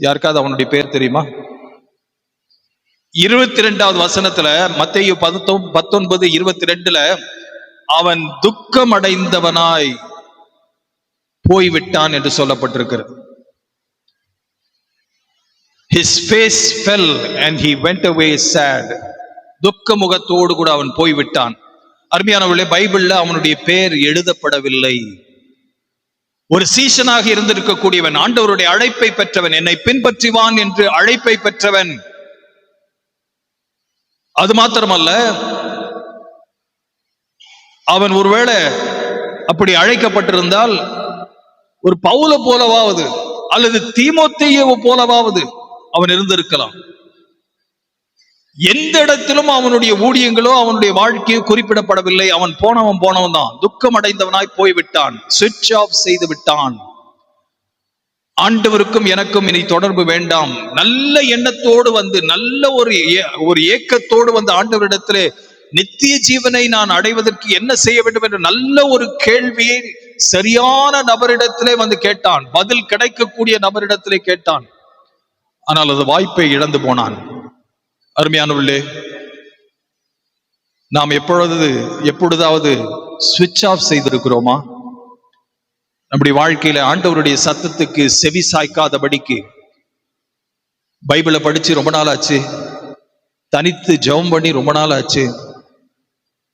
S1: யாருக்காவது அவனுடைய பேர் தெரியுமா? 22வது வசனத்துல, மத்தேயு 19:22 அவன் துக்கம் அடைந்தவனாய் போய்விட்டான் என்று சொல்லப்பட்டிருக்கிறது. His face fell and he went away sad. துக்க முகத்தோடு கூட அவன் போய்விட்டான். அருமையானவர்களே, பைபிள்ல அவனுடைய பெயர் எழுதப்படவில்லை. ஒரு சீஷனாக இருந்திருக்கக்கூடியவன், ஆண்டவருடைய அழைப்பை பெற்றவன், என்னை பின்பற்றிவான் என்று அழைப்பை பெற்றவன். அது மாத்திரமல்ல, அவன் ஒருவேளை அப்படி அழைக்கப்பட்டிருந்தால் ஒரு பவுல போலவாவது அல்லது தீமோத்தேயுவை போலவாவது அவன் இருந்திருக்கலாம். எந்த இடத்திலும் அவனுடைய ஊழியங்களோ அவனுடைய வாழ்க்கையோ குறிப்பிடப்படவில்லை. அவன் போனவன் தான். துக்கம் அடைந்தவனாய் போய்விட்டான், சுவிட்ச் ஆஃப் செய்து விட்டான். ஆண்டவருக்கும் எனக்கும் இனி தொடர்பு வேண்டாம். நல்ல எண்ணத்தோடு வந்து, நல்ல ஒரு ஏக்கத்தோடு வந்து ஆண்டவரிடத்திலே நித்திய ஜீவனை நான் அடைவதற்கு என்ன செய்ய வேண்டும் என்ற நல்ல ஒரு கேள்வியை சரியான நபரிடத்திலே வந்து கேட்டான். பதில் கிடைக்கக்கூடிய நபரிடத்திலே கேட்டான். ஆனால் அது வாய்ப்பை இழந்து போனான். அருமையானவர்களே, நாம் எப்பொழுதாவது சுவிட்ச் ஆஃப் செய்திருக்கிறோமா? நம்முடைய வாழ்க்கையில ஆண்டவருடைய சத்தத்துக்கு செவி சாய்க்காதபடிக்கு பைபிளை படிச்சு ரொம்ப நாள் ஆச்சு, தனித்து ஜெபம் பண்ணி ரொம்ப நாள் ஆச்சு,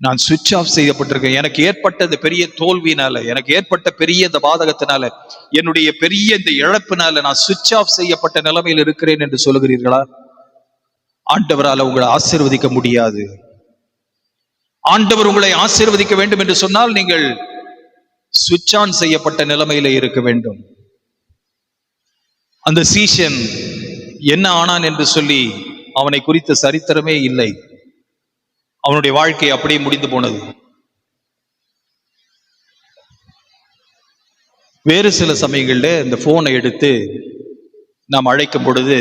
S1: நான் சுவிட்ச் ஆஃப் செய்யப்பட்டிருக்கேன். எனக்கு ஏற்பட்ட இந்த பெரிய தோல்வியினால, எனக்கு ஏற்பட்ட பெரிய இந்த பாதகத்தினால, என்னுடைய பெரிய இந்த இழப்பினால நான் சுவிட்ச் ஆஃப் செய்யப்பட்ட நிலைமையில் இருக்கிறேன் என்று சொல்லுகிறீர்களா? ஆண்டவரால் உங்களை ஆசீர்வதிக்க முடியாது. ஆண்டவர் உங்களை ஆசீர்வதிக்க வேண்டும் என்று சொன்னால் நீங்கள் சுவிட்ச் ஆன் செய்யப்பட்ட நிலைமையில இருக்க வேண்டும். அந்த சீஷன் என்ன ஆனான் என்று சொல்லி அவனை குறித்த சரித்திரமே இல்லை. அவனுடைய வாழ்க்கை அப்படியே முடிந்து போனது. வேறு சில சமயங்கள்ல இந்த போனை எடுத்து நாம் அழைக்கும் பொழுது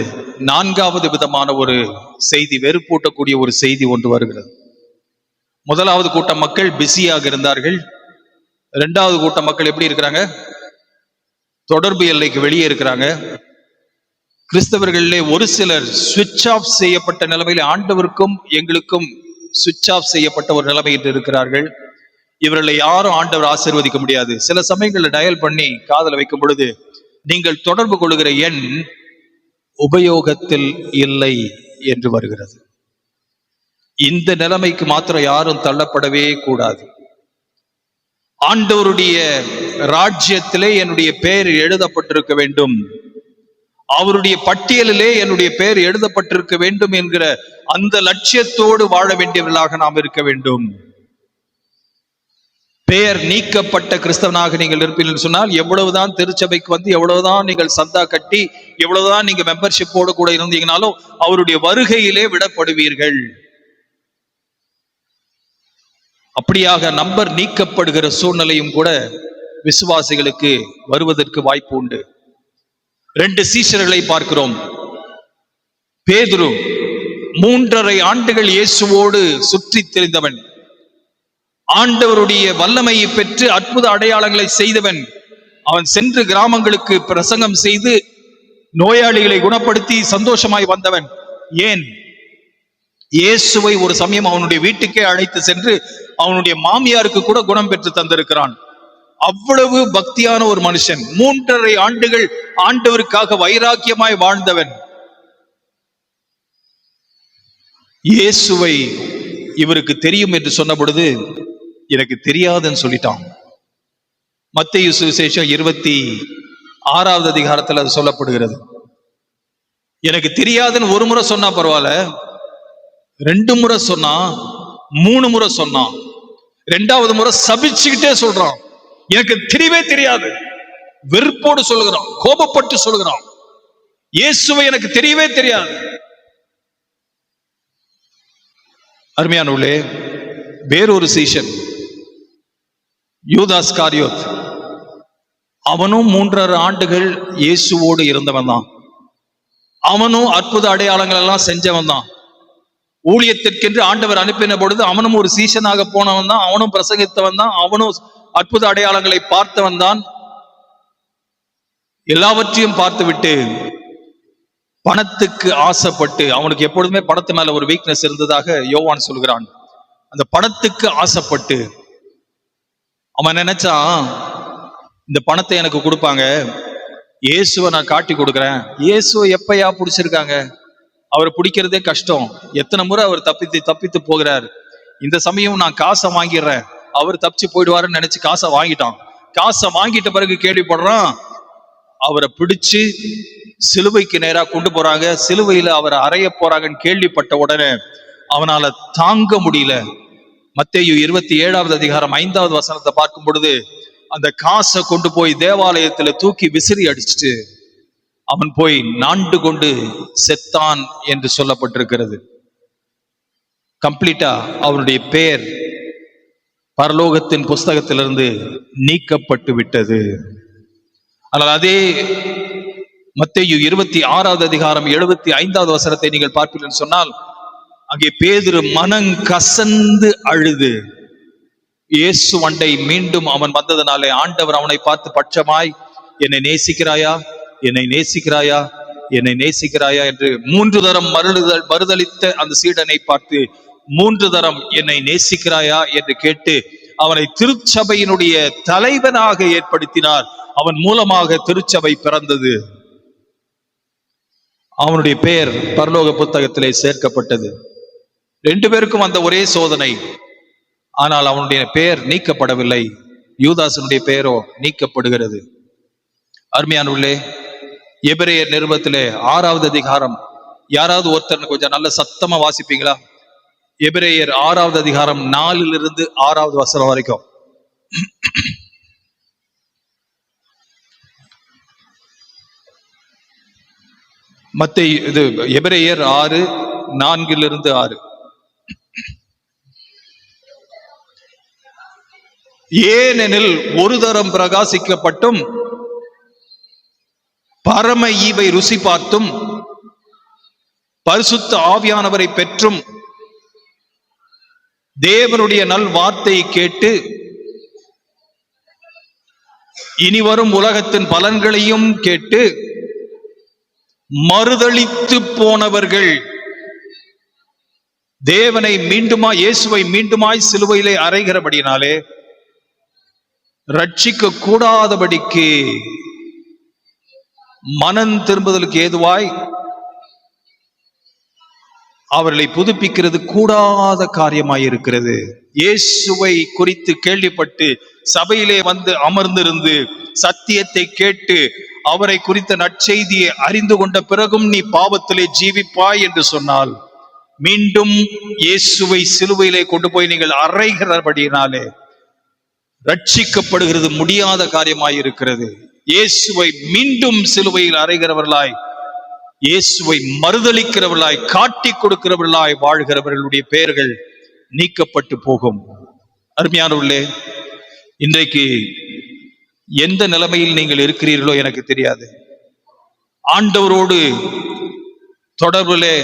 S1: 4வது விதமான ஒரு செய்தி, வெறுப்பூட்டக்கூடிய ஒரு செய்தி ஒன்று வருகிறது. முதலாவது கூட்ட மக்கள் பிஸியாக இருந்தார்கள். 2வது கூட்ட மக்கள் எப்படி இருக்கிறாங்க? தொடர்பு எல்லைக்கு வெளியே இருக்கிறாங்க. கிறிஸ்தவர்களிலே ஒரு சிலர் சுவிட்ச் ஆஃப் செய்யப்பட்ட நிலைமையில ஆண்டவருக்கும் எங்களுக்கும் சுவிட்ச் ஆஃப் செய்யப்பட்ட ஒரு நிலைமையில் இருக்கிறார்கள். இவர்களை யாரும் ஆண்டவர் ஆசீர்வதிக்க முடியாது. சில சமயங்களில் டயல் பண்ணி காதல வைக்கும் பொழுது, நீங்கள் தொடர்பு கொள்ளுகிற எண் உபயோகத்தில் இல்லை என்று வருகிறது. இந்த நிலைமைக்கு மாத்திரம் யாரும் தள்ளப்படவே கூடாது. ஆண்டவருடைய ராஜ்யத்திலே என்னுடைய பெயர் எழுதப்பட்டிருக்க வேண்டும், அவருடைய பட்டியலிலே என்னுடைய பெயர் எழுதப்பட்டிருக்க வேண்டும் என்கிற அந்த லட்சியத்தோடு வாழ வேண்டியவர்களாக நாம் இருக்க வேண்டும். பெயர் நீக்கப்பட்ட கிறிஸ்தவனாக நீங்கள் இருப்பீர்கள் சொன்னால், எவ்வளவுதான் திருச்சபைக்கு வந்து, எவ்வளவுதான் நீங்கள் சந்தா கட்டி, எவ்வளவுதான் நீங்க மெம்பர்ஷிப்போடு கூட இருந்தீங்கனாலும் அவருடைய வருகையிலே விடப்படுவீர்கள். அப்படியாக நம்பர் நீக்கப்படுகிற சூழ்நிலையும் கூட விசுவாசிகளுக்கு வருவதற்கு வாய்ப்பு உண்டு. 2 சீஷர்களை பார்க்கிறோம். பேதுரு 3.5 ஆண்டுகள் இயேசுவோடு சுற்றி திரிந்தவன், ஆண்டவருடைய வல்லமையை பெற்று அற்புத அடையாளங்களை செய்தவன். அவன் சென்று கிராமங்களுக்கு பிரசங்கம் செய்து நோயாளிகளை குணப்படுத்தி சந்தோஷமாய் வந்தவன். ஏன்? இயேசுவை ஒரு சமயம் அவனுடைய வீட்டுக்கே அழைத்து சென்று அவனுடைய மாமியாருக்கு கூட குணம் பெற்று தந்திருக்கிறான். அவ்வளவு பக்தியான ஒரு மனுஷன். 3.5 ஆண்டுகள் ஆண்டவருக்காக வைராக்கியமாய் வாழ்ந்தவன். இயேசுவை இவருக்கு தெரியும் என்று சொன்ன பொழுது, எனக்கு தெரியாதுன்னு சொல்லிட்டான். மத்தேயு சுவிசேஷம் 26வது அதிகாரத்தில் அது சொல்லப்படுகிறது. எனக்கு தெரியாதுன்னு ஒரு முறை சொன்னா பரவாயில்ல, 2 முறை சொன்னா, 3 முறை சொன்னான், 2வது முறை சபிச்சுக்கிட்டே சொல்றான். எனக்கு தெரியவே தெரியாது, வெறுப்போடு சொல்லுகிறான், கோபப்பட்டு சொல்லுகிறான், இயேசுவை எனக்கு தெரியவே தெரியாது. அருமையானவர்களே, வேறொரு சீஷன் யூதாஸ் காரியோத், அவனும் 3.5 ஆண்டுகள் இயேசுவோடு இருந்தவன் தான். அவனும் அற்புத அடையாளங்கள் எல்லாம் செஞ்சவன் தான். ஊழியத்திற்கென்று ஆண்டவர் அனுப்பின பொழுது அவனும் ஒரு சீஷனாக போனவன் தான். அவனும் பிரசங்கித்தவன் தான். அவனும் அற்புத அடையாளங்களை பார்த்தவன் தான். எல்லாவற்றையும் பார்த்துவிட்டு பணத்துக்கு ஆசைப்பட்டு, அவனுக்கு எப்பொழுதுமே பணத்து மேல ஒரு வீக்னஸ் இருந்ததாக யோவான் சொல்கிறான். அந்த பணத்துக்கு ஆசைப்பட்டு அவன் நினைச்சான், இந்த பணத்தை எனக்கு கொடுப்பாங்க, இயேசுவை நான் காட்டி கொடுக்குறேன். இயேசுவை எப்பயா பிடிச்சிருக்காங்க? அவரை பிடிக்கிறதே கஷ்டம். எத்தனை முறை அவர் தப்பித்து போகிறார். இந்த சமயம் நான் காசை வாங்கிடுறேன், அவர் தப்பிச்சு போயிடுவாருன்னு நினைச்சு காசை வாங்கிட்டான். காசை வாங்கிட்ட பிறகு கேள்விப்படுறான், அவரை பிடிச்சு சிலுவைக்கு நேராக கொண்டு போறாங்க, சிலுவையில அவரை அறைய போறாங்கன்னு கேள்விப்பட்ட உடனே அவனால தாங்க முடியல. மத்தேயு 27வது அதிகாரம் 5வது வசனத்தை பார்க்கும் பொழுது, அந்த காசை கொண்டு போய் தேவாலயத்துல தூக்கி விசிறி அடிச்சுட்டு அவன் போய் நாண்டு கொண்டு செத்தான் என்று சொல்லப்பட்டிருக்கிறது. கம்ப்ளீட்டா அவனுடைய பெயர் பரலோகத்தின் புஸ்தகத்திலிருந்து நீக்கப்பட்டு விட்டது. ஆனால் அதே மத்தேயு 26வது அதிகாரம் 75வது வசனத்தை நீங்கள் பார்ப்பீர்கள் சொன்னால், அங்கே பேதுரு மனங்கசந்து அழுது இயேசு அண்டை மீண்டும் அவன் வந்ததனாலே ஆண்டவர் அவனை பார்த்து பட்சமாய், என்னை நேசிக்கிறாயா, என்னை நேசிக்கிறாயா, என்னை நேசிக்கிறாயா என்று 3 தரம் மறுதளித்த அந்த சீடனை பார்த்து 3 தரம் என்னை நேசிக்கிறாயா என்று கேட்டு அவனை திருச்சபையினுடைய தலைவனாக ஏற்படுத்தினார். அவன் மூலமாக திருச்சபை பிறந்தது. அவனுடைய பெயர் பரலோக புத்தகத்திலே சேர்க்கப்பட்டது. 2 பேருக்கும் அந்த ஒரே சோதனை, ஆனால் அவனுடைய பெயர் நீக்கப்படவில்லை. யூதாசனுடைய பெயரோ நீக்கப்படுகிறது. அருமையானவர்களே, எபிரேயர் நிருபத்திலே 6வது அதிகாரம், யாராவது ஒருத்தர் கொஞ்சம் நல்ல சத்தமா வாசிப்பீங்களா? எபிரேயர் 6வது அதிகாரம் 4லிருந்து 6வது வசனம் வரைக்கும். மத்தேயு இது எபிரேயர் 6 4லிருந்து 6. ஏனெனில் ஒரு தரம் பிரகாசிக்கப்பட்டும் பரம ஈவை ருசி பார்த்தும் பரிசுத்த ஆவியானவரை பெற்றும் தேவனுடைய நல் வார்த்தையை கேட்டு இனி வரும் உலகத்தின் பலன்களையும் கேட்டு மறுதளித்து போனவர்கள் தேவனை மீண்டுமாய், இயேசுவை மீண்டுமாய் சிலுவையிலே அறைகிறபடினாலே ரட்சிக்க கூடாதபடிக்கு மனம் திரும்புதலுக்கு ஏதுவாய் அவர்களை புதுப்பிக்கிறது கூடாத காரியமாயிருக்கிறது. இயேசுவை குறித்து கேள்விப்பட்டு சபையிலே வந்து அமர்ந்திருந்து சத்தியத்தை கேட்டு அவரை குறித்த நற்செய்தியை அறிந்து கொண்ட பிறகும் நீ பாவத்திலே ஜீவிப்பாய் என்று சொன்னால், மீண்டும் இயேசுவை சிலுவையிலே கொண்டு போய் நீங்கள் அறைகிறபடியினாலே ரட்சிக்கப்படுகிறது முடியாத காரியமாயிருக்கிறது. இயேசுவை மீண்டும் சிலுவையில் அறைகிறவர்களாய், இயேசுவை மறுதளிக்கிறவர்களாய், காட்டி கொடுக்கிறவர்களாய் வாழ்கிறவர்களுடைய பெயர்கள் நீக்கப்பட்டு போகும். அருமையானவர்களே, இன்றைக்கு எந்த நிலைமையில் நீங்கள் இருக்கிறீர்களோ எனக்கு தெரியாது. ஆண்டவரோடு தொடர்பிலே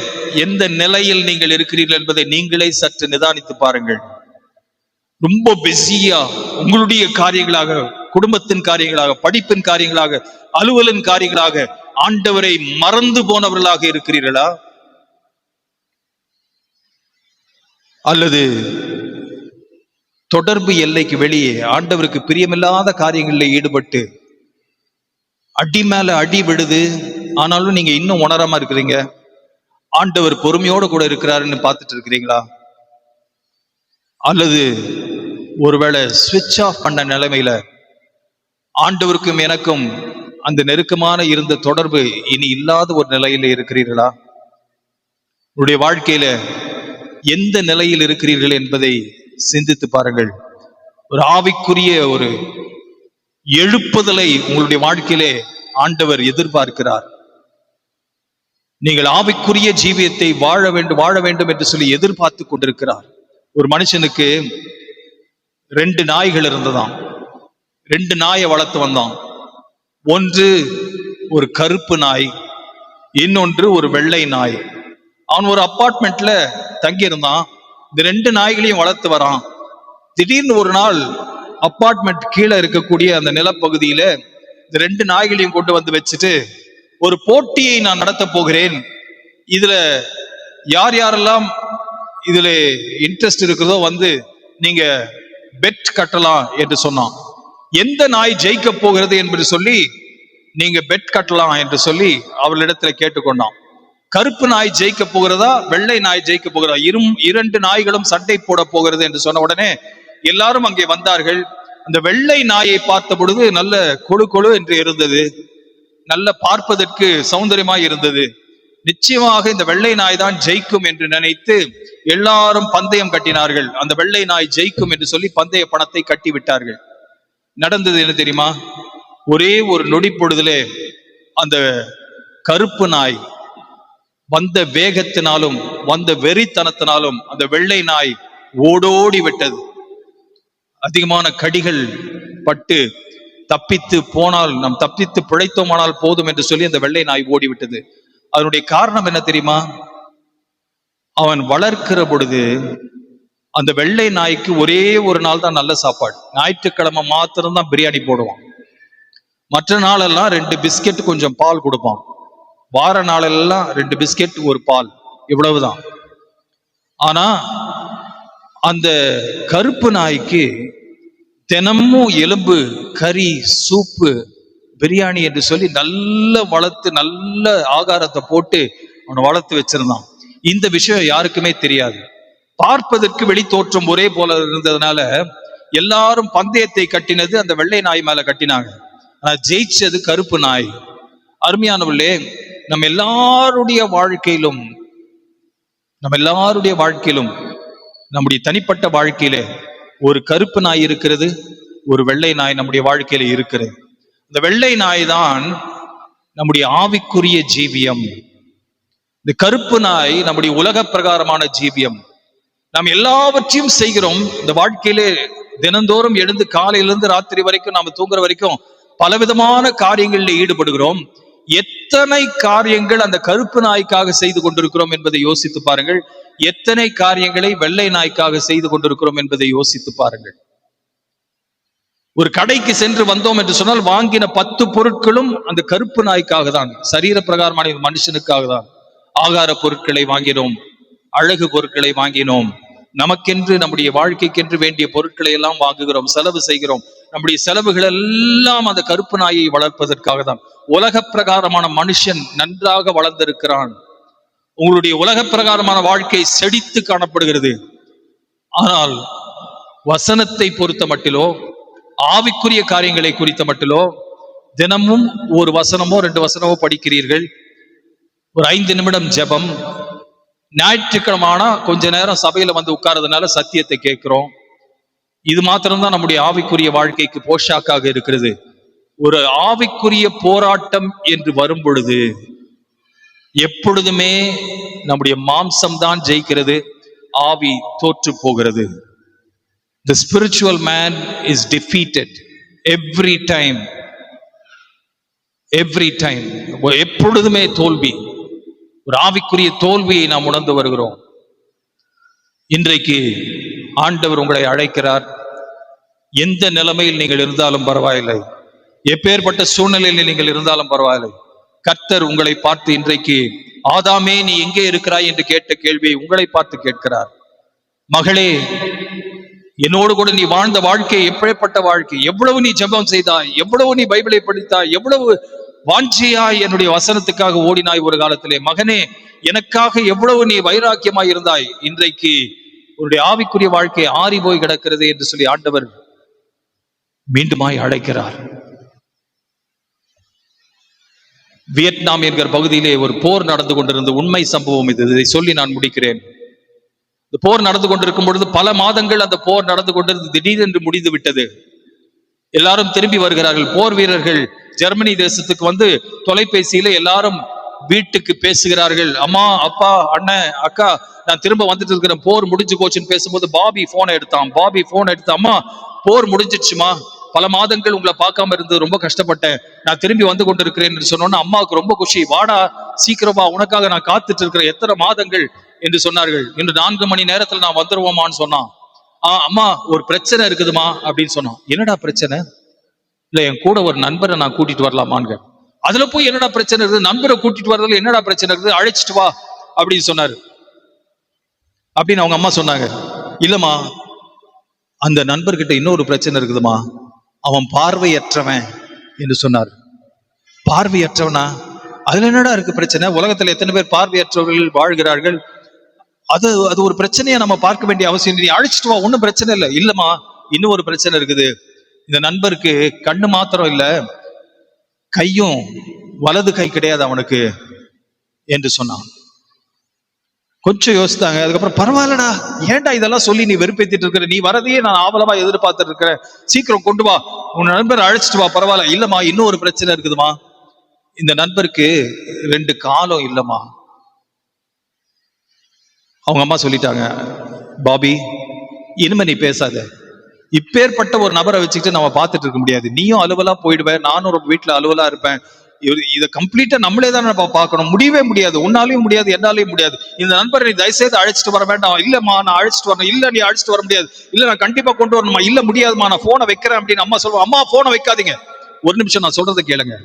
S1: எந்த நிலையில் நீங்கள் இருக்கிறீர்கள் என்பதை நீங்களே சற்று நிதானித்து பாருங்கள். ரொம்ப பிஸியா உங்களுடைய காரியங்களாக, குடும்பத்தின் காரியங்களாக, படிப்பின் காரியங்களாக, அலுவலின் காரியங்களாக ஆண்டவரை மறந்து போனவர்களாக இருக்கிறீர்களா? அல்லது தொடர்பு எல்லைக்கு வெளியே ஆண்டவருக்கு பிரியமில்லாத காரியங்களில் ஈடுபட்டு அடி மேல அடி விடுது, ஆனாலும் நீங்க இன்னும் உணராம இருக்கிறீங்க, ஆண்டவர் பொறுமையோடு கூட இருக்கிறாருன்னு பார்த்துட்டு இருக்கிறீங்களா? அல்லது ஒருவேளை ஸ்விட்ச் ஆஃப் பண்ண நிலைமையில ஆண்டவருக்கும் எனக்கும் அந்த நெருக்கமான இருந்த தொடர்பு இனி இல்லாத ஒரு நிலையில இருக்கிறீர்களா? உங்களுடைய வாழ்க்கையில எந்த நிலையில் இருக்கிறீர்கள் என்பதை சிந்தித்து பாருங்கள். ஒரு ஆவிக்குரிய ஒரு எழுப்புதலை உங்களுடைய வாழ்க்கையிலே ஆண்டவர் எதிர்பார்க்கிறார். நீங்கள் ஆவிக்குரிய ஜீவியத்தை வாழ வேண்டும் என்று சொல்லி எதிர்பார்த்து கொண்டிருக்கிறார். ஒரு மனுஷனுக்கு 2 நாய்கள் இருந்ததாம். 2 நாயை வளர்த்து வந்தான். ஒன்று ஒரு கருப்பு நாய், இன்னொன்று ஒரு வெள்ளை நாய். அவன் ஒரு அப்பார்ட்மெண்ட்ல தங்கி இருந்தான். இந்த 2 நாய்களையும் வளர்த்து வரான். திடீர்னு ஒரு நாள் அப்பார்ட்மெண்ட் கீழே இருக்கக்கூடிய அந்த நிலப்பகுதியில இந்த 2 நாய்களையும் கொண்டு வந்து வச்சுட்டு, ஒரு போட்டியை நான் நடத்த போகிறேன், இதுல யார் யாரெல்லாம் இதுல இன்ட்ரெஸ்ட் இருக்கிறதோ வந்து நீங்க பெட் கட்டலாம் என்று சொன்னான். எந்த நாய் ஜெயிக்க போகிறது என்பது சொல்லி நீங்க பெட் கட்டலாம் என்று சொல்லி அவளிடத்துல கேட்டுக்கொண்டான். கருப்பு நாய் ஜெயிக்க போகிறதா, வெள்ளை நாய் ஜெயிக்க போகிறதா, 2 நாய்களும் சண்டை போட போகிறது என்று சொன்ன உடனே எல்லாரும் அங்கே வந்தார்கள். அந்த வெள்ளை நாயை பார்த்த பொழுது நல்ல கொழு கொழு என்று இருந்தது, நல்ல பார்ப்பதற்கு சௌந்தரியமாய் இருந்தது. நிச்சயமாக இந்த வெள்ளை நாய் தான் ஜெயிக்கும் என்று நினைத்து எல்லாரும் பந்தயம் கட்டினார்கள். அந்த வெள்ளை நாய் ஜெயிக்கும் என்று சொல்லி பந்தய பணத்தை கட்டி விட்டார்கள். நடந்தது என்ன தெரியுமா? ஒரே ஒரு நொடி பொழுதிலே அந்த கருப்பு நாய் வந்த வேகத்தினாலும் வந்த வெறித்தனத்தினாலும் அந்த வெள்ளை நாய் ஓடோடி விட்டது. அதிகமான கடிகள் பட்டு தப்பித்து போனால், நாம் தப்பித்து பிழைத்தோமானால் போதும் என்று சொல்லி அந்த வெள்ளை நாய் ஓடிவிட்டது. அதனுடைய காரணம் என்ன தெரியுமா? அவன் வளர்க்கிற பொழுது அந்த வெள்ளை நாய்க்கு ஒரே ஒரு நாள் தான் நல்ல சாப்பாடு. ஞாயிற்றுக்கிழமை மாத்திரம்தான் பிரியாணி போடுவான். மற்ற நாளெல்லாம் 2 பிஸ்கெட் கொஞ்சம் பால் கொடுப்பான். வார நாளெல்லாம் 2 பிஸ்கெட் ஒரு பால், இவ்வளவுதான். ஆனா அந்த கருப்பு நாய்க்கு தினமும் எலும்பு கறி, சூப்பு, பிரியாணி என்று சொல்லி நல்ல வளர்த்து நல்ல ஆகாரத்தை போட்டு அவனை வளர்த்து வச்சிருந்தான். இந்த விஷயம் யாருக்குமே தெரியாது. பார்ப்பதற்கு வெளி தோற்றம் ஒரே போல இருந்ததுனால எல்லாரும் பந்தயத்தை கட்டினது அந்த வெள்ளை நாய் மேல கட்டினாங்க. ஆனா ஜெயிச்சது கருப்பு நாய். அருமையானவர்களே, நம்ம எல்லாருடைய வாழ்க்கையிலும் நம்முடைய தனிப்பட்ட வாழ்க்கையில ஒரு கருப்பு நாய் இருக்கிறது, ஒரு வெள்ளை நாய் நம்முடைய வாழ்க்கையில இருக்கிறது. இந்த வெள்ளை நாய் தான் நம்முடைய ஆவிக்குரிய ஜீவியம். இந்த கருப்பு நாய் நம்முடைய உலக பிரகாரமான ஜீவியம். நாம் எல்லாவற்றையும் செய்கிறோம் இந்த வாழ்க்கையிலே. தினந்தோறும் எழுந்து காலையிலிருந்து ராத்திரி வரைக்கும் நாம தூங்குற வரைக்கும் பலவிதமான காரியங்களில் ஈடுபடுகிறோம். எத்தனை காரியங்கள் அந்த கருப்பு நாய்க்காக செய்து கொண்டிருக்கிறோம் என்பதை யோசித்து பாருங்கள். எத்தனை காரியங்களை வெள்ளை நாய்க்காக செய்து கொண்டிருக்கிறோம் என்பதை யோசித்து பாருங்கள். ஒரு கடைக்கு சென்று வந்தோம் என்று சொன்னால் வாங்கின 10 பொருட்களும் அந்த கருப்பு நாய்க்காக தான், சரீர பிரகாரமான மனுஷனுக்காக தான். ஆகார பொருட்களை வாங்கினோம், அழகு பொருட்களை வாங்கினோம், நமக்கென்று நம்முடைய வாழ்க்கைக்கென்று வேண்டிய பொருட்களை எல்லாம் வாங்குகிறோம், செலவு செய்கிறோம். நம்முடைய செலவுகள் எல்லாம் அந்த கருப்பு நாயை வளர்ப்பதற்காக தான். உலக பிரகாரமான மனுஷன் நன்றாக வளர்ந்திருக்கிறான். உங்களுடைய உலக பிரகாரமான வாழ்க்கை செழித்து காணப்படுகிறது. ஆனால் வசனத்தை பொறுத்த மட்டிலோ, ஆவிக்குரிய காரியங்களை குறித்த மட்டிலோ, தினமும் ஒரு வசனமோ 2 வசனமோ படிக்கிறீர்கள், ஒரு 5 நிமிடம் ஜெபம், ஞாயிற்றுக்கிழமானா கொஞ்ச நேரம் சபையில வந்து உட்கார்றதுனால சத்தியத்தை கேட்கிறோம். இது மாத்திரம்தான் நம்முடைய ஆவிக்குரிய வாழ்க்கைக்கு போஷாக்காக இருக்கிறது. ஒரு ஆவிக்குரிய போராட்டம் என்று வரும் பொழுது எப்பொழுதுமே நம்முடைய மாம்சம் தான் ஜெயிக்கிறது, ஆவி தோற்று போகிறது. The spiritual man is defeated every time. எப்பொழுதுமே தோல்வி. ஒரு ஆவிக்குரிய தோல்வியை நாம் உணர்ந்து வருகிறோம். இன்றைக்கு ஆண்டவர் உங்களை அழைக்கிறார். எந்த நிலைமையில் நீங்கள் இருந்தாலும் பரவாயில்லை, எப்பேற்பட்ட சூழ்நிலையில் நீங்கள் இருந்தாலும் பரவாயில்லை, கர்த்தர் உங்களை பார்த்து இன்றைக்கு, ஆதாமே நீ எங்கே இருக்கிறாய் என்று கேட்ட கேள்வியை உங்களை பார்த்து கேட்கிறார். மகளே, என்னோடு கூட நீ வாழ்ந்த வாழ்க்கை எப்பேற்பட்ட வாழ்க்கை, எவ்வளவு நீ ஜெபம் செய்தாய், எவ்வளவு நீ பைபிளை படித்தாய், எவ்வளவு வாஞ்சியாய் என்னுடைய வசனத்துக்காக ஓடினாய் ஒரு காலத்திலே. மகனே, எனக்காக எவ்வளவு நீ வைராக்கியமாய் இருந்தாய். இன்றைக்கு உன்னுடைய ஆவிக்குரிய வாழ்க்கை ஆறி போய் கிடக்கிறது என்று சொல்லி ஆண்டவர் மீண்டுமாய் அழைக்கிறார். வியட்நாம் என்கிற பகுதியிலே ஒரு போர் நடந்து கொண்டிருந்த உண்மை சம்பவம் இது. இதை சொல்லி நான் முடிக்கிறேன். இந்த போர் நடந்து கொண்டிருக்கும் பொழுது பல மாதங்கள் அந்த போர் நடந்து கொண்டிருந்து திடீரென்று முடிந்து விட்டது. எல்லாரும் திரும்பி வருகிறார்கள். போர் வீரர்கள் ஜெர்மனி தேசத்துக்கு வந்து தொலைபேசியில எல்லாரும் வீட்டுக்கு பேசுகிறார்கள். அம்மா, அப்பா, அண்ணன், அக்கா, நான் திரும்ப வந்துட்டு இருக்கிறேன், போர் முடிஞ்சு போச்சுன்னு பேசும்போது பாபி போனை எடுத்து, அம்மா போர் முடிஞ்சிடுச்சுமா, பல மாதங்கள் உங்களை பார்க்காம இருந்து ரொம்ப கஷ்டப்பட்டேன், நான் திரும்பி வந்து கொண்டு இருக்கிறேன் சொன்னோன்னா அம்மாவுக்கு ரொம்ப குஷி. வாடா சீக்கிரமா, உனக்காக நான் காத்துட்டு இருக்கிறேன், எத்தனை மாதங்கள் என்று சொன்னார்கள். இன்று 4 மணி நேரத்தில் நான் வந்துருவோமான்னு சொன்னான். அம்மா ஒரு பிரச்சனை இருக்குதுமா அப்படின்னு சொன்னான். என்னடா பிரச்சனை? இல்ல, என் கூட ஒரு நண்பரை நான் கூட்டிட்டு வரலாமான்னு. அதுல போய் என்னடா பிரச்சனை இருக்குது? நண்பரை கூட்டிட்டு வரதுல என்னடா பிரச்சனை இருக்குது? அழைச்சிட்டு வா அப்படின்னு சொன்னாரு. அப்படின்னு அவங்க அம்மா சொன்னாங்க. இல்லம்மா, அந்த நண்பர்கிட்ட இன்னொரு பிரச்சனை இருக்குதுமா, அவன் பார்வையற்றவன் என்று சொன்னார். பார்வையற்றவனா? அதுல என்னடா இருக்கு பிரச்சனை? உலகத்துல எத்தனை பேர் பார்வையற்றவர்கள் வாழ்கிறார்கள்? அது ஒரு பிரச்சனையை நம்ம பார்க்க வேண்டிய அவசியம் இல்லை, அழைச்சிட்டு வா, ஒன்றும் பிரச்சனை இல்லை. இல்லம்மா, இன்னும் ஒரு பிரச்சனை இருக்குது. இந்த நண்பருக்கு கண்ணு மாத்திரம் இல்ல, கையும் வலது கை கிடையாது அவனுக்கு என்று சொன்னான். கொஞ்சம் யோசித்தாங்க. அதுக்கப்புறம் பரவாயில்லடா, ஏன்டா இதெல்லாம் சொல்லி நீ வெறுப்பேத்திட்டு இருக்கிற? நீ வரதையே நான் ஆவலமா எதிர்பார்த்துட்டு இருக்கிறேன், சீக்கிரம் கொண்டு வா, உன் நண்பர் அழைச்சிட்டு வா. பரவாயில்ல. இல்லம்மா, இன்னும் ஒரு பிரச்சனை இருக்குதுமா, இந்த நண்பருக்கு 2 காலம் இல்லம்மா. அவங்க அம்மா சொல்லிட்டாங்க, பாபி இனிமே நீ பேசாத, இப்பேற்பட்ட ஒரு நபரை வச்சுக்கிட்டு நம்ம பார்த்துட்டு இருக்க முடியாது. நீயும் அலுவலா போயிடுவேன், நானும் ஒரு வீட்டுல அலுவலா இருப்பேன், இதை கம்ப்ளீட்டா நம்மளே தான் நம்ம பார்க்கணும். முடியவே முடியாது, உன்னாலையும் முடியாது, என்னாலையும் முடியாது. இந்த நண்பரை நீ தயவுசெய்து அழைச்சிட்டு வர வேண்டாம். இல்லம்மா, நான் அழைச்சிட்டு வரணும். இல்ல, நீ அழைச்சிட்டு வர முடியாது. இல்ல, நான் கண்டிப்பா கொண்டு வரணுமா? இல்ல, முடியாதுமா, நான் போனை வைக்கிறேன் அப்படின்னு அம்மா சொல்லுவாங்க. அம்மா போனை வைக்காதீங்க, ஒரு நிமிஷம் நான் சொல்றதை கேளுங்க.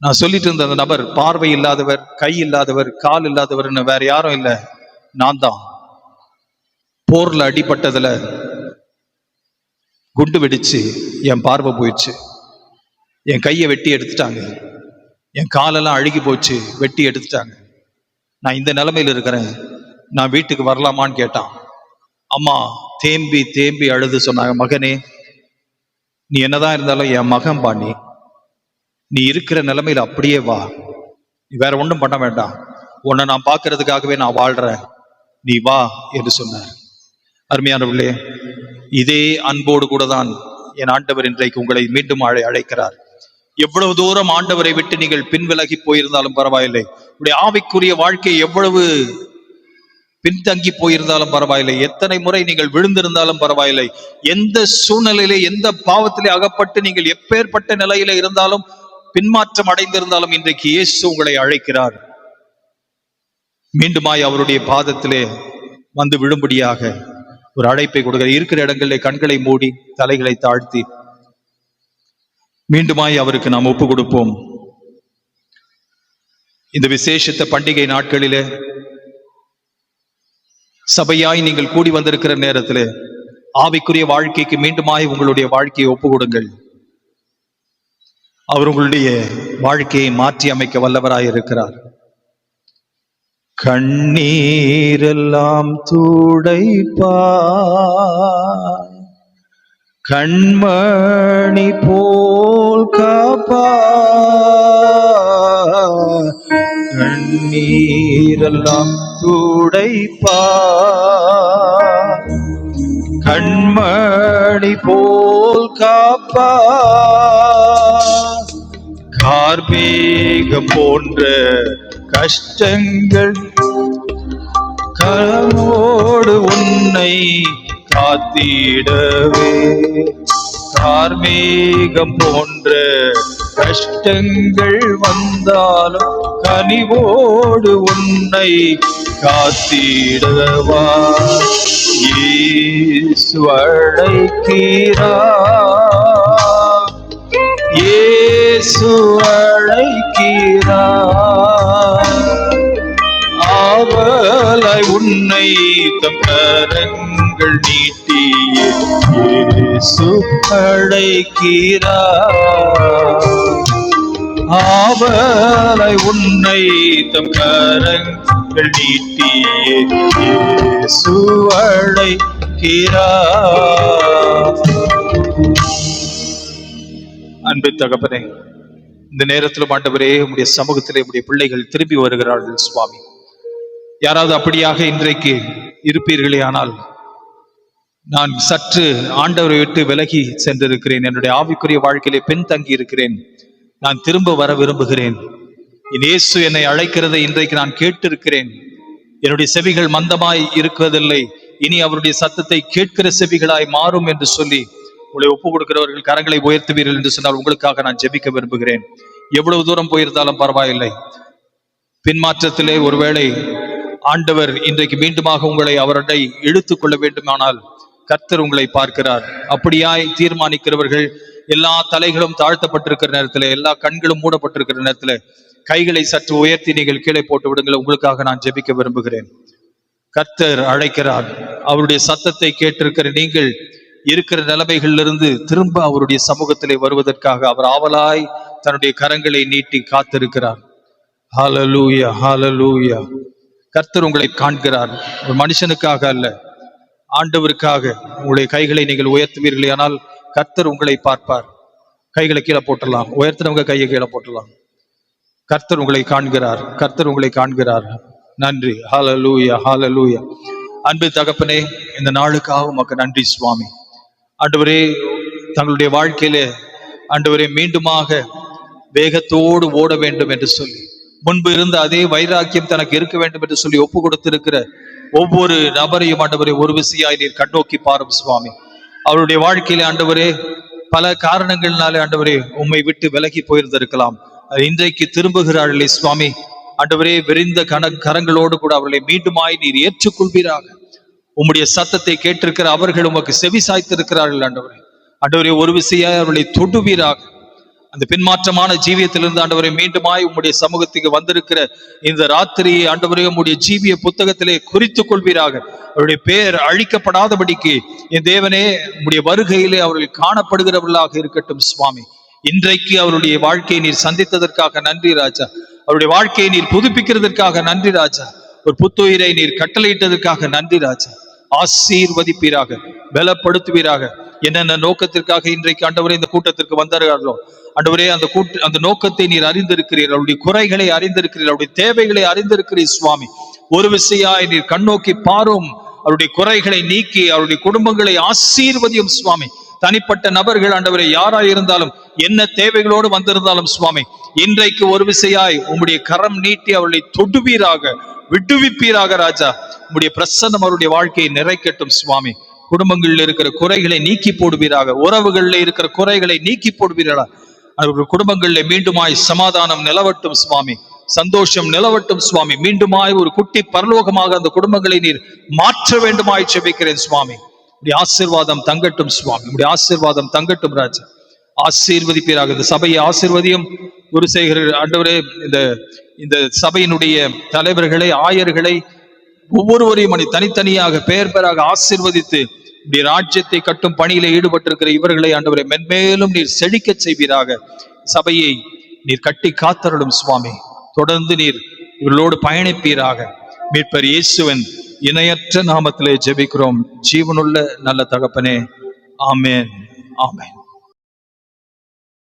S1: நான் சொல்லிட்டு இருந்த அந்த நபர் பார்வை இல்லாதவர், கை இல்லாதவர், கால் இல்லாதவர்னு வேற யாரும் இல்ல, நான் தான். போர்ல அடிபட்டதுல குண்டு வெடிச்சு என் பார்வை போயிடுச்சு, என் கையை வெட்டி எடுத்துட்டாங்க, என் காலெல்லாம் அழுகி போச்சு, வெட்டி எடுத்துட்டாங்க, நான் இந்த நிலைமையில இருக்கிறேன், நான் வீட்டுக்கு வரலாமான்னு கேட்டான். அம்மா தேம்பி தேம்பி அழுது சொன்னாங்க, மகனே, நீ என்னதான் இருந்தாலும் என் மகன் பாணி, நீ இருக்கிற நிலைமையில அப்படியே வா, நீ வேற ஒன்றும் பண்ண வேண்டாம், உன்னை நான் பார்க்கறதுக்காகவே நான் வாழ்றேன், நீ வா என்று சொன்னார். அருமையானவர்களே, இதே அன்போடு கூட தான் என் ஆண்டவர் இன்றைக்கு உங்களை மீண்டும் அழைக்கிறார். எவ்வளவு தூரம் ஆண்டவரை விட்டு நீங்கள் பின்விலகி போயிருந்தாலும் பரவாயில்லை, உடைய ஆவிக்குரிய வாழ்க்கை எவ்வளவு பின்தங்கி போயிருந்தாலும் பரவாயில்லை, எத்தனை முறை நீங்கள் விழுந்திருந்தாலும் பரவாயில்லை, எந்த சூழ்நிலையிலே எந்த பாவத்திலே அகப்பட்டு நீங்கள் எப்பேற்பட்ட நிலையில இருந்தாலும் பின்மாற்றம் அடைந்திருந்தாலும் இன்றைக்கு இயேசு உங்களை அழைக்கிறார். மீண்டுமாய் அவருடைய பாதத்திலே வந்து விழும்படியாக ஒரு அழைப்பை கொடுக்கிறார். இருக்கிற இடங்களிலே கண்களை மூடி தலைகளை தாழ்த்தி மீண்டுமாய் அவருக்கு நாம் ஒப்பு கொடுப்போம். இந்த விசேஷித்த பண்டிகை நாட்களிலே சபையாய் நீங்கள் கூடி வந்திருக்கிற நேரத்திலே ஆவிக்குரிய வாழ்க்கைக்கு மீண்டுமாய் உங்களுடைய வாழ்க்கையை ஒப்பு கொடுங்கள். அவர் உங்களுடைய வாழ்க்கையை மாற்றி அமைக்க வல்லவராய் இருக்கிறார். கண்ணீரெல்லாம் துடைப்பார், கண்மணி போல் காப்பார், கண்ணீரெல்லாம் துடைப்பார், கண்மணி போல் காப்பார், கார்மேகம் போன்ற கஷ்டங்கள் கரமோடு உன்னை காத்திடவே, கார்மேகம் போன்ற கஷ்டங்கள் வந்தாலும் கனிவோடு உன்னை காத்திடவா, இயேசு அழைக்கிறார், இயேசு அழைக்கிறார், ஆவலாய் உன்னை தம் கரங்கள் நீட்டி இயேசு அழைக்கிறார், ஆவலாய் உன்னை தம் கரங்கள் நீட்டி இயேசு அழைக்கிறார். அன்பு தகப்பனே, இந்த நேரத்திலும் ஆண்டவரே உம்முடைய சமூகத்திலே உம்முடைய பிள்ளைகள் திரும்பி வருகிறார்கள் சுவாமி. யாராவது அப்படியாக இன்றைக்கு இருப்பீர்களே, ஆனால் நான் சற்று ஆண்டவரை விட்டு விலகி சென்றிருக்கிறேன், என்னுடைய ஆவிக்குரிய வாழ்க்கையிலே பின்தங்கி இருக்கிறேன், நான் திரும்ப வர விரும்புகிறேன், இயேசு என்னை அழைக்கிறதை இன்றைக்கு நான் கேட்டிருக்கிறேன், என்னுடைய செவிகள் மந்தமாய் இருக்கிறதில்லை, இனி அவருடைய சத்தத்தை கேட்கிற செவிகளாய் மாறும் என்று சொல்லி உங்களை ஒப்பு கொடுக்கிறவர்கள் கரங்களை உயர்த்துவீர்கள் என்று சொன்னால் உங்களுக்காக நான் ஜெபிக்க விரும்புகிறேன். எவ்வளவு தூரம் போயிருந்தாலும் பரவாயில்லை. பின்மாற்றத்திலே ஒருவேளை ஆண்டவர் இன்றைக்கு மீண்டுமாக உங்களை அவருடைய இழுத்துக் கொள்ள வேண்டுமானால் கர்த்தர் உங்களை பார்க்கிறார். அப்படியாய் தீர்மானிக்கிறவர்கள், எல்லா தலைகளும் தாழ்த்தப்பட்டிருக்கிற நேரத்தில், எல்லா கண்களும் மூடப்பட்டிருக்கிற நேரத்தில் கைகளை சற்று உயர்த்தி நீங்கள் கீழே போட்டு விடுங்கள். உங்களுக்காக நான் ஜெபிக்க விரும்புகிறேன். கர்த்தர் அழைக்கிறார். அவருடைய சத்தத்தை கேட்டிருக்கிற நீங்கள் இருக்கிற நிலைமைகளிலிருந்து திரும்ப அவருடைய சமூகத்திலே வருவதற்காக அவர் ஆவலாய் தன்னுடைய கரங்களை நீட்டி காத்திருக்கிறார். ஹல்லேலூயா, ஹல்லேலூயா. கர்த்தர் உங்களை காண்கிறார். ஒரு மனுஷனுக்காக அல்ல, ஆண்டவருக்காக உங்களுடைய கைகளை நீங்கள் உயர்த்துவீர்களே ஆனால் கர்த்தர் உங்களை பார்ப்பார். கைகளை கீழே போட்டலாம், உயர்த்தினவங்க கையை கீழே போட்டலாம். கர்த்தர் உங்களை காண்கிறார், கர்த்தர் உங்களை காண்கிறார். நன்றி. ஹல்லேலூயா, ஹல்லேலூயா. அன்பு தகப்பனே, இந்த நாளுக்காக உமக்கு நன்றி சுவாமி. ஆண்டவரே, தங்களுடைய வாழ்க்கையில ஆண்டவரே மீண்டுமாக வேகத்தோடு ஓட வேண்டும் என்று சொல்லி, முன்பு இருந்த அதே வைராக்கியம் தனக்கு இருக்க வேண்டும் என்று சொல்லி ஒப்பு கொடுத்திருக்கிற ஒவ்வொரு நபரையும் ஆண்டவரே ஒரு விசையாய் நீர் கண்ணோக்கி பாரும் சுவாமி. அவருடைய வாழ்க்கையில ஆண்டவரே பல காரணங்கள்னாலே ஆண்டவரே உம்மை விட்டு விலகி போயிருந்திருக்கலாம். இன்றைக்கு திரும்புகிறார்களே சுவாமி, ஆண்டவரே விரிந்த கரங்களோடு கூட அவர்களை மீண்டுமாய் நீர் ஏற்றுக்கொள்வீராக. உம்முடைய சத்தத்தை கேட்டிருக்கிற அவர்கள் உமக்கு செவி சாய்த்திருக்கிறார்கள் ஆண்டவரே. ஆண்டவரே ஒரு விசையாய் அவர்களை தொடுவீராக. அந்த பின்மாற்றமான ஜீவியத்திலிருந்து ஆண்டவரை மீண்டுமாய் உம்முடைய சமூகத்துக்கு வந்திருக்கிற இந்த ராத்திரியை ஆண்டவரே உம்முடைய ஜீவிய புத்தகத்திலே குறித்துக் கொள்வீராக. அவருடைய பெயர் அழிக்கப்படாதபடிக்கு என் தேவனே உம்முடைய வருகையிலே அவர்கள் காணப்படுகிறவர்களாக இருக்கட்டும் சுவாமி. இன்றைக்கு அவருடைய வாழ்க்கையை நீர் சந்தித்ததற்காக நன்றி ராஜா. அவருடைய வாழ்க்கையை நீர் புதுப்பிக்கிறதற்காக நன்றி ராஜா. ஒரு புத்துயிரை நீர் கட்டளையிட்டதற்காக நன்றி ராஜா. ஆசீர்வதிப்பீராக, பலப்படுத்துவீராக. என்னென்ன நோக்கத்திற்காக இன்றைக்கு ஆண்டவரே இந்த கூட்டத்திற்கு வந்தார்களோ ஆண்டவரே அந்த நோக்கத்தை நீர் அறிந்திருக்கிறீர். அவருடைய குறைகளை அறிந்திருக்கிறீர், அவருடைய தேவைகளை அறிந்திருக்கிறீர் சுவாமி. ஒரு விசையாய் நீர் கண்ணோக்கி பாரும். அவருடைய குறைகளை நீக்கி அவருடைய குடும்பங்களை ஆசீர்வதியும் சுவாமி. தனிப்பட்ட நபர்கள் ஆண்டவரே யாராய் இருந்தாலும், என்ன தேவைகளோடு வந்திருந்தாலும் சுவாமி, இன்றைக்கு ஒரு விசையாய் உம்முடைய கரம் நீட்டி அவர்களை தொடுவீராக, விடுவிப்பீராக ராஜா. உம்முடைய பிரசன்னம் அவருடைய வாழ்க்கையை நிறைக்கட்டும் சுவாமி. குடும்பங்களில் இருக்கிற குறைகளை நீக்கி போடுவீராக, உறவுகளில் இருக்கிற குறைகளை நீக்கி போடுவீர்களா. அவர்கள் குடும்பங்களில் மீண்டுமாய் சமாதானம் நிலவட்டும் சுவாமி, சந்தோஷம் நிலவட்டும் சுவாமி. மீண்டுமாய் ஒரு குட்டி பரலோகமாக அந்த குடும்பங்களை நீர் மாற்ற வேண்டுமாய் செபிக்கிறேன் சுவாமி. உடைய ஆசீர்வாதம் தங்கட்டும் சுவாமி, உடைய ஆசீர்வாதம் தங்கட்டும் ராஜா. ஆசீர்வதிப்பீராக. இந்த சபையை ஆசீர்வதியும். குருசேகர் ஆண்டவரே, இந்த சபையினுடைய தலைவர்களை, ஆயர்களை, ஒவ்வொருவரையும் தனித்தனியாக பெயர் பெயராக ஆசீர்வதித்து இப்படி ராஜ்யத்தை கட்டும் பணியில ஈடுபட்டிருக்கிற இவர்களை ஆண்டவரை மென்மேலும் நீர் செழிக்க செய்வீராக. சபையை நீர் கட்டி காத்தருளும் சுவாமி. தொடர்ந்து நீர் இவர்களோடு பயணிப்பீராக. மீட்பர் இயேசுவின் இணையற்ற நாமத்திலே ஜெபிக்கிறோம் ஜீவனுள்ள நல்ல தகப்பனே. ஆமென், ஆமென்.